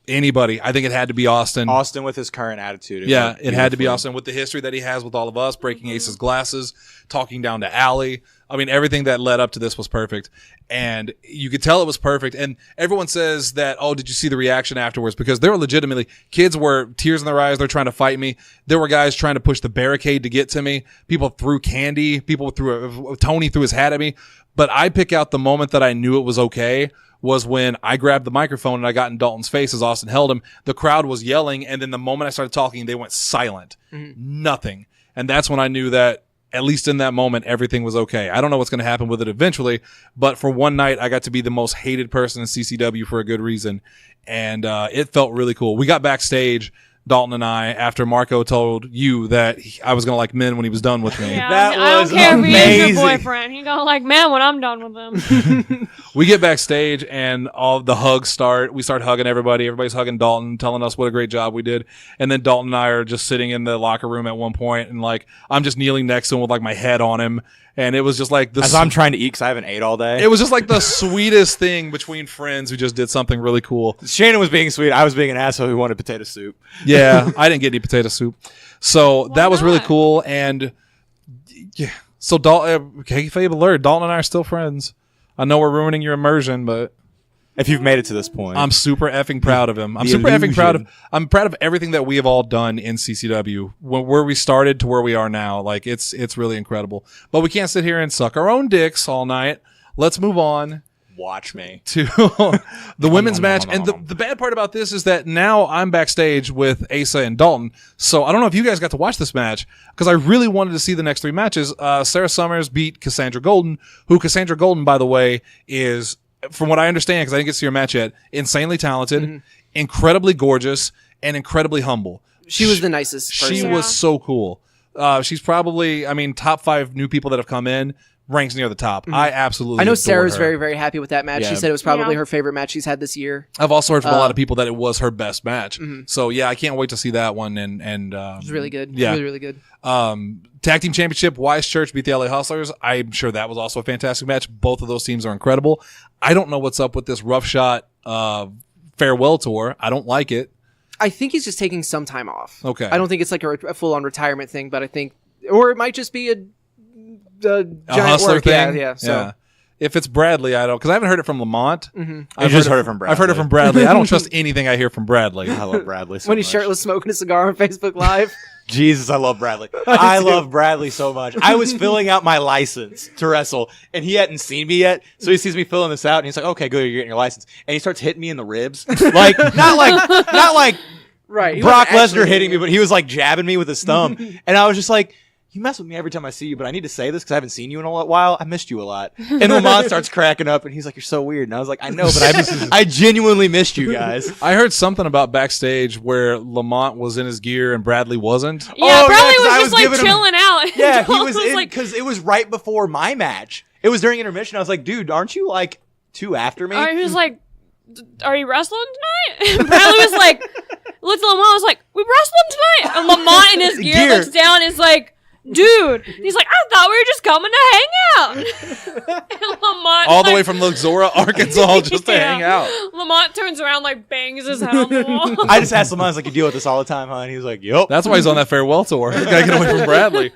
anybody. I think it had to be Austin. Austin with his current attitude. Yeah, it had to be Austin with the history that he has with all of us, breaking Ace's glasses, talking down to Allie. I mean, everything that led up to this was perfect. And you could tell it was perfect. And everyone says that, oh, did you see the reaction afterwards? Because there were legitimately, kids were tears in their eyes. They're trying to fight me. There were guys trying to push the barricade to get to me. People threw candy. People Tony threw his hat at me. But I pick out the moment that I knew it was okay was when I grabbed the microphone and I got in Dalton's face as Austin held him. The crowd was yelling. And then the moment I started talking, they went silent. Nothing. And that's when I knew that, at least in that moment, everything was okay. I don't know what's going to happen with it eventually, but for one night, I got to be the most hated person in CCW for a good reason, and it felt really cool. We got backstage, Dalton and I, after Marco told you that I was going to like men when he was done with me. Yeah, That I was don't care if he is amazing. your boyfriend. He gonna like man when I'm done with him. We get backstage, and all the hugs start. We start hugging everybody. Everybody's hugging Dalton, telling us what a great job we did. And then Dalton and I are just sitting in the locker room at one point, and like I'm just kneeling next to him with like my head on him. And it was just like As I'm trying to eat because I haven't ate all day. it was just like the sweetest thing between friends who just did something really cool. Shannon was being sweet. I was being an asshole who wanted potato soup. Yeah, I didn't get any potato soup. So that was really not? cool. And yeah, so Dalton, kayfabe alert, Dalton and I are still friends. I know we're ruining your immersion, but If you've made it to this point. I'm super effing proud of him. I'm The super effing proud of. illusion. I'm proud of everything that we have all done in CCW, where we started to where we are now. Like it's really incredible. But we can't sit here and suck our own dicks all night. Let's move on Watch me. to the women's match. And the bad part about this is that now I'm backstage with Asa and Dalton. So I don't know if you guys got to watch this match because I really wanted to see the next three matches. Sarah Summers beat Cassandra Golden, who Cassandra Golden, by the way, is, from what I understand, because I didn't get to see her match yet, insanely talented, incredibly gorgeous, and incredibly humble. She was the nicest person. She was so cool. She's probably, I mean, top 5 new people that have come in, ranks near the top. I absolutely I know adore Sarah's her. very, very happy with that match. Yeah. She said it was probably Yeah. her favorite match she's had this year. I've also heard from a lot of people that it was her best match. Mm-hmm. So yeah, I can't wait to see that one. And It was really good. Yeah. Really, really good. Tag team championship, Wise Church beat the LA Hustlers. I'm sure that was also a fantastic match. Both of those teams are incredible. I don't know what's up with this rough shot farewell tour. I don't like it. I think he's just taking some time off. Okay. I don't think it's like a full-on retirement thing, but I think, or it might just be a giant hustler work. thing. Yeah. So If it's Bradley, I don't, because I haven't heard it from Lamont. I just heard it from Bradley. I've heard it from Bradley. I don't trust anything I hear from Bradley. I love Bradley so when he's much. shirtless smoking a cigar on Facebook Live. Jesus, I love Bradley. I love Bradley so much. I was filling out my license to wrestle, and he hadn't seen me yet, so he sees me filling this out, and he's like, "Okay, good, you're getting your license." And he starts hitting me in the ribs, like not like Right. he Brock wasn't Lesnar actually- hitting me, but he was like jabbing me with his thumb, and I was just like, "You mess with me every time I see you, but I need to say this because I haven't seen you in a while. I missed you a lot." And Lamont starts cracking up, and he's like, "You're so weird." And I was like, "I know, but I genuinely missed you guys." I heard something about backstage where Lamont was in his gear and Bradley wasn't. Yeah, Oh, Bradley yeah, 'cause I was was just like giving him- chilling out. Yeah, he Dalton was in like, because it was right before my match. It was during intermission. I was like, "Dude, aren't you like 2 after me?" he was like, "Are you wrestling tonight?" And Bradley was like, looked at Lamont, was like, "We wrestling tonight?" And Lamont in his gear looks down, and is like, "Dude," he's like, "I thought we were just coming to hang out." And Lamont All the way from Luxora, Arkansas, just to hang out. Lamont turns around, like bangs his head on the wall. I just asked Lamont, I was like, "You deal with this all the time, huh?" And he was like, "Yup." That's why he's on that farewell tour. He's got to get away from Bradley.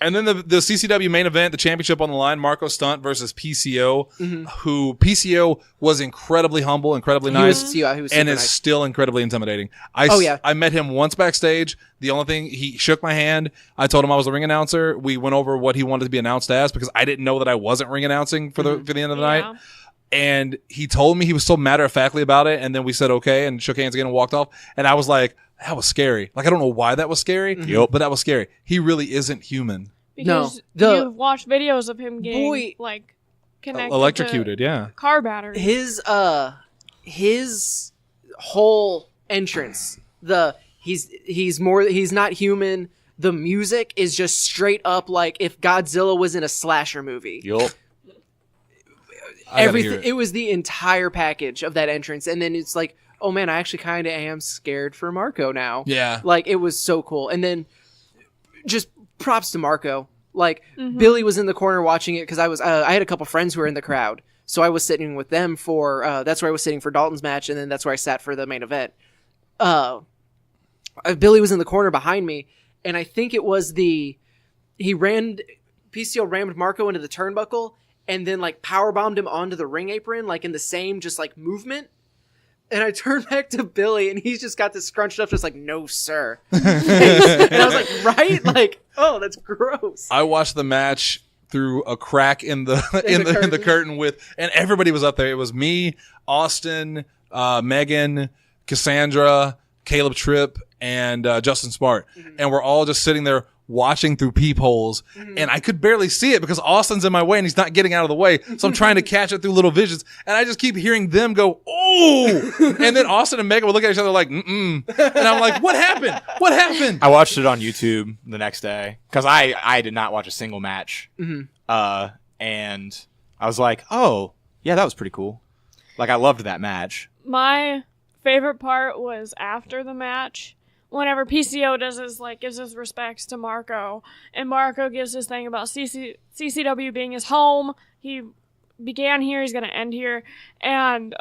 And then the CCW main event, the championship on the line, Marco Stunt versus PCO, who PCO was incredibly humble, incredibly nice, he was and super is nice. still incredibly intimidating. Yeah. I met him once backstage. The only thing, he shook my hand. I told him I was the ring announcer. We went over what he wanted to be announced as because I didn't know that I wasn't ring announcing for the end of the night. And he told me, he was so matter-of-factly about it, and then we said okay and shook hands again and walked off. And I was like, that was scary. Like, I don't know why that was scary, but that was scary. He really isn't human. Because No, you've watched videos of him getting like connected, Electrocuted, yeah. to car battery. His whole entrance, he's not human. The music is just straight up like if Godzilla was in a slasher movie. Yup. Everything. It was the entire package of that entrance, and then it's like, oh man, I actually kind of am scared for Marco now. Yeah. Like it was so cool, and then just props to Marco. Like Billy was in the corner watching it because I had a couple friends who were in the crowd, so I was sitting with them for that's where I was sitting for Dalton's match, and then that's where I sat for the main event. Billy was in the corner behind me, and I think it was PCO rammed Marco into the turnbuckle and then like power bombed him onto the ring apron, like in the same just like movement. And I turned back to Billy, and he's just got this scrunched up, just like, no, sir. And I was like, right? Like, oh, that's gross. I watched the match through a crack in the in the curtain and everybody was up there. It was me, Austin, Megan, Cassandra, Caleb Tripp, and Justin Smart. And we're all just sitting there watching through peepholes, and I could barely see it because Austin's in my way and he's not getting out of the way. So I'm trying to catch it through little visions, and I just keep hearing them go, "Oh!" And then Austin and Megan would look at each other like, "Mm-mm," and I'm like, "What happened? What happened?" I watched it on YouTube the next day because I did not watch a single match, and I was like, "Oh, yeah, that was pretty cool." Like I loved that match. My favorite part was after the match. Whenever PCO gives his respects to Marco, and Marco gives his thing about CCW being his home. He began here, he's gonna end here, and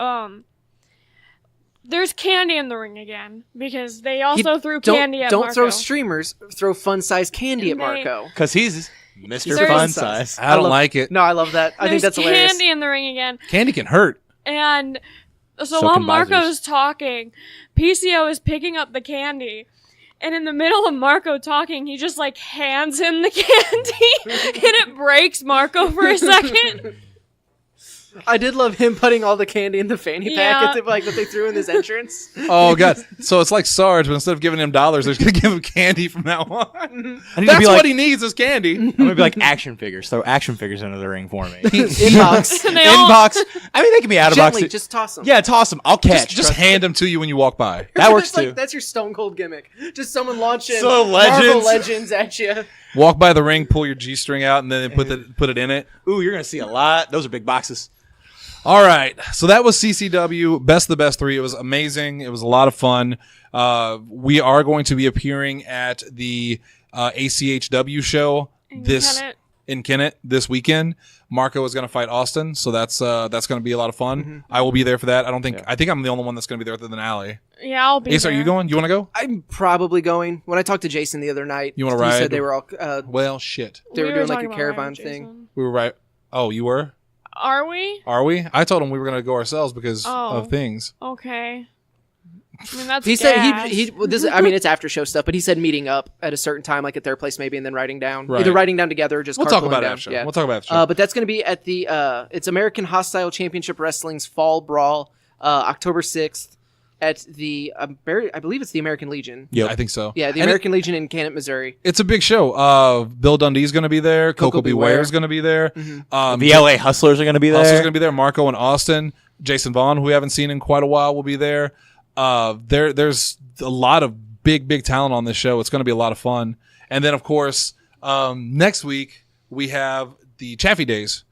there's candy in the ring again because they also threw candy at Marco. Don't throw streamers, throw fun-sized candy at Marco. Because he's Mr. Fun Size. I don't like it. No, I love that. I think that's hilarious. Candy in the ring again. Candy can hurt. And so while Marco's talking, PCO is picking up the candy. And in the middle of Marco talking, he just like hands him the candy. And it breaks Marco for a second. I did love him putting all the candy in the fanny pack that they threw in his entrance. Oh god! So it's like Sarge, but instead of giving him dollars, they're just gonna give him candy from now on. That's what he needs is candy. I'm gonna be like action figures. Throw action figures into the ring for me. Inbox. Inbox. I mean, they can be out of box. Gently, just toss them. Yeah, toss them. I'll catch. Just hand them to you when you walk by. That works too. That's your Stone Cold gimmick. Just someone launching Marvel Legends at you. Walk by the ring, pull your G-string out, and then put it in it. Ooh, you're gonna see a lot. Those are big boxes. All right, so that was CCW, Best of the Best 3. It was amazing. It was a lot of fun. We are going to be appearing at the ACHW show in Kennett this weekend. Marco is going to fight Austin, so that's going to be a lot of fun. I will be there for that. I think I'm the only one that's going to be there other than Allie. Yeah, I'll be Ace, there. are you going? You want to go? I'm probably going. When I talked to Jason the other night, you want to ride? He said they were all well, shit. They were doing like a talking caravan about thing. We were right. Oh, you were? Are we? Are we? I told him we were going to go ourselves because of things. Okay. I mean, that's He said gas. it's after show stuff, but he said meeting up at a certain time, like at their place maybe, and then riding down. Right. Either riding down together or just We'll talk carpooling about it down. after. Yeah. We'll talk about it after. But that's going to be at the it's American Hostile Championship Wrestling's Fall Brawl, October 6th at the I believe it's the American Legion. Yeah, I think so. Yeah, the American Legion in Kennett, Missouri. It's a big show. Bill Dundee's going to be there. Coco Beware is going to be there. The LA Hustlers are going to be there. Hustlers going to be there. Marco and Austin. Jason Vaughn, who we haven't seen in quite a while, will be there. There's a lot of big talent on this show. It's going to be a lot of fun. And then, of course, next week we have the Chaffee Days.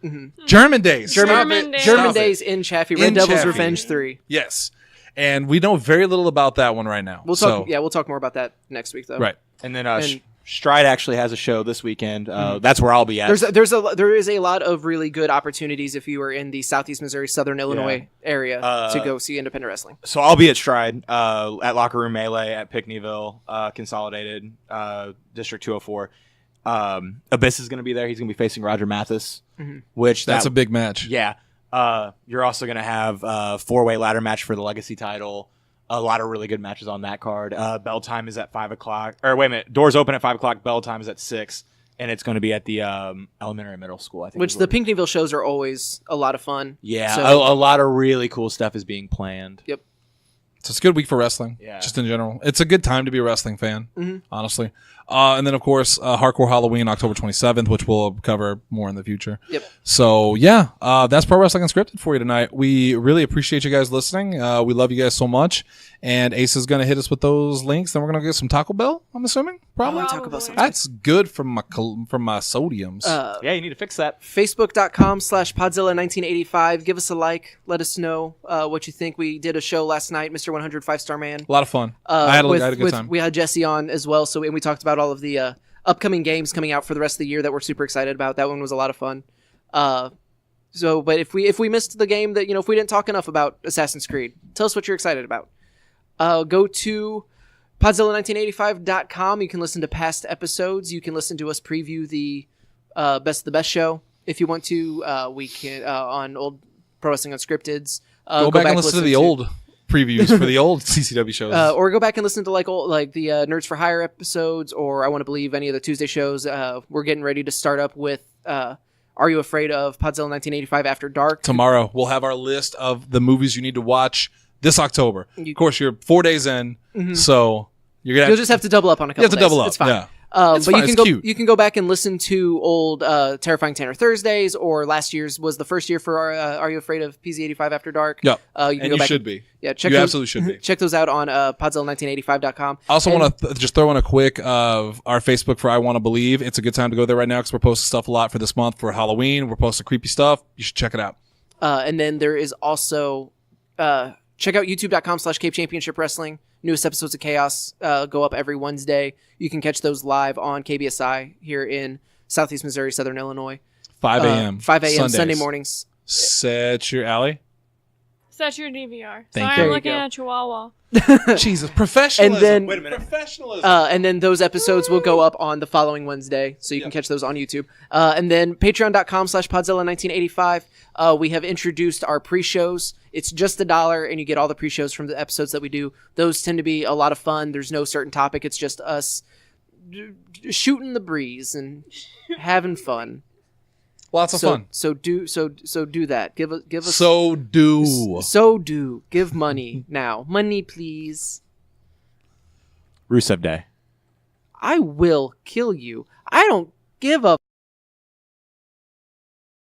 German Days. German Days. German Days in Chaffee. Red Devil's Chaffee. Revenge 3. Yes. And we know very little about that one right now. We'll talk more about that next week, though. Right. And then Stride actually has a show this weekend. That's where I'll be at. There is a lot of really good opportunities if you are in the Southeast Missouri, Southern Illinois area to go see independent wrestling. So I'll be at Stride at Locker Room Melee at Pickneyville, Consolidated, District 204. Abyss is going to be there. He's going to be facing Roger Mathis, which That's a big match. Yeah. You're also going to have a 4-way ladder match for the Legacy title. A lot of really good matches on that card. Bell time is at 5 o'clock. Or wait a minute. Doors open at 5 o'clock. Bell time is at 6. And it's going to be at the elementary middle school, I think. Which the Pinkneyville shows are always a lot of fun. Yeah. So, a lot of really cool stuff is being planned. Yep. So it's a good week for wrestling. Yeah. Just in general. It's a good time to be a wrestling fan, honestly. And then, of course, Hardcore Halloween, October 27th, which we'll cover more in the future. Yep. So, yeah, that's Pro Wrestling Unscripted for you tonight. We really appreciate you guys listening. We love you guys so much. And Ace is going to hit us with those links. Then we're going to get some Taco Bell, I'm assuming. Probably. Taco Bell sounds That's good for my sodiums. Yeah, you need to fix that. Facebook.com/Podzilla1985. Give us a like. Let us know what you think. We did a show last night, Mr. 100 5-Star Man. A lot of fun. I had a good time. We had Jesse on as well, and we talked about all of the upcoming games coming out for the rest of the year that we're super excited about. That one was a lot of fun. But if we missed the game that, if we didn't talk enough about Assassin's Creed, tell us what you're excited about. Go to Podzilla1985.com. You can listen to past episodes. You can listen to us preview the Best of the Best show if you want to. We can on old Pro Wrestling Unscripted's. Go back and listen to the old previews for the old CCW shows, or go back and listen to the Nerds for Hire episodes, or I Want to Believe any of the Tuesday shows. We're getting ready to start up with Are You Afraid of Podzilla 1985 After Dark? Tomorrow we'll have our list of the movies you need to watch this October. Of course, you're 4 days in, so you'll just have to double up on a couple. You have to days. double up. It's fine. Yeah. But fine. you can go back and listen to old Terrifying Tanner Thursdays, or last year's was the first year for Are You Afraid of PZ85 After Dark? Yeah, you should be. Yeah, absolutely should be. Check those out on Podzilla1985.com. I also want to just throw in a quick of our Facebook for I Want to Believe. It's a good time to go there right now because we're posting stuff a lot for this month for Halloween. We're posting creepy stuff. You should check it out. And then there is also check out youtube.com/Cape Championship Wrestling. Newest episodes of Chaos go up every Wednesday. You can catch those live on KBSI here in Southeast Missouri, Southern Illinois. 5 a.m. 5 a.m. Sundays. Sunday mornings. Set your alley. Set your DVR. Thank Sorry, you. I'm looking at Chihuahua. Jesus, professionalism. And then, wait a minute, professionalism. And then those episodes will go up on the following Wednesday, so you can catch those on YouTube. And then patreon.com/Podzilla1985. We have introduced our pre-shows. It's just $1, and you get all the pre-shows from the episodes that we do. Those tend to be a lot of fun. There's no certain topic. It's just us shooting the breeze and having fun. Lots of fun. So do that. Give us. Give money now. Money, please. Rusev Day. I will kill you. I don't give a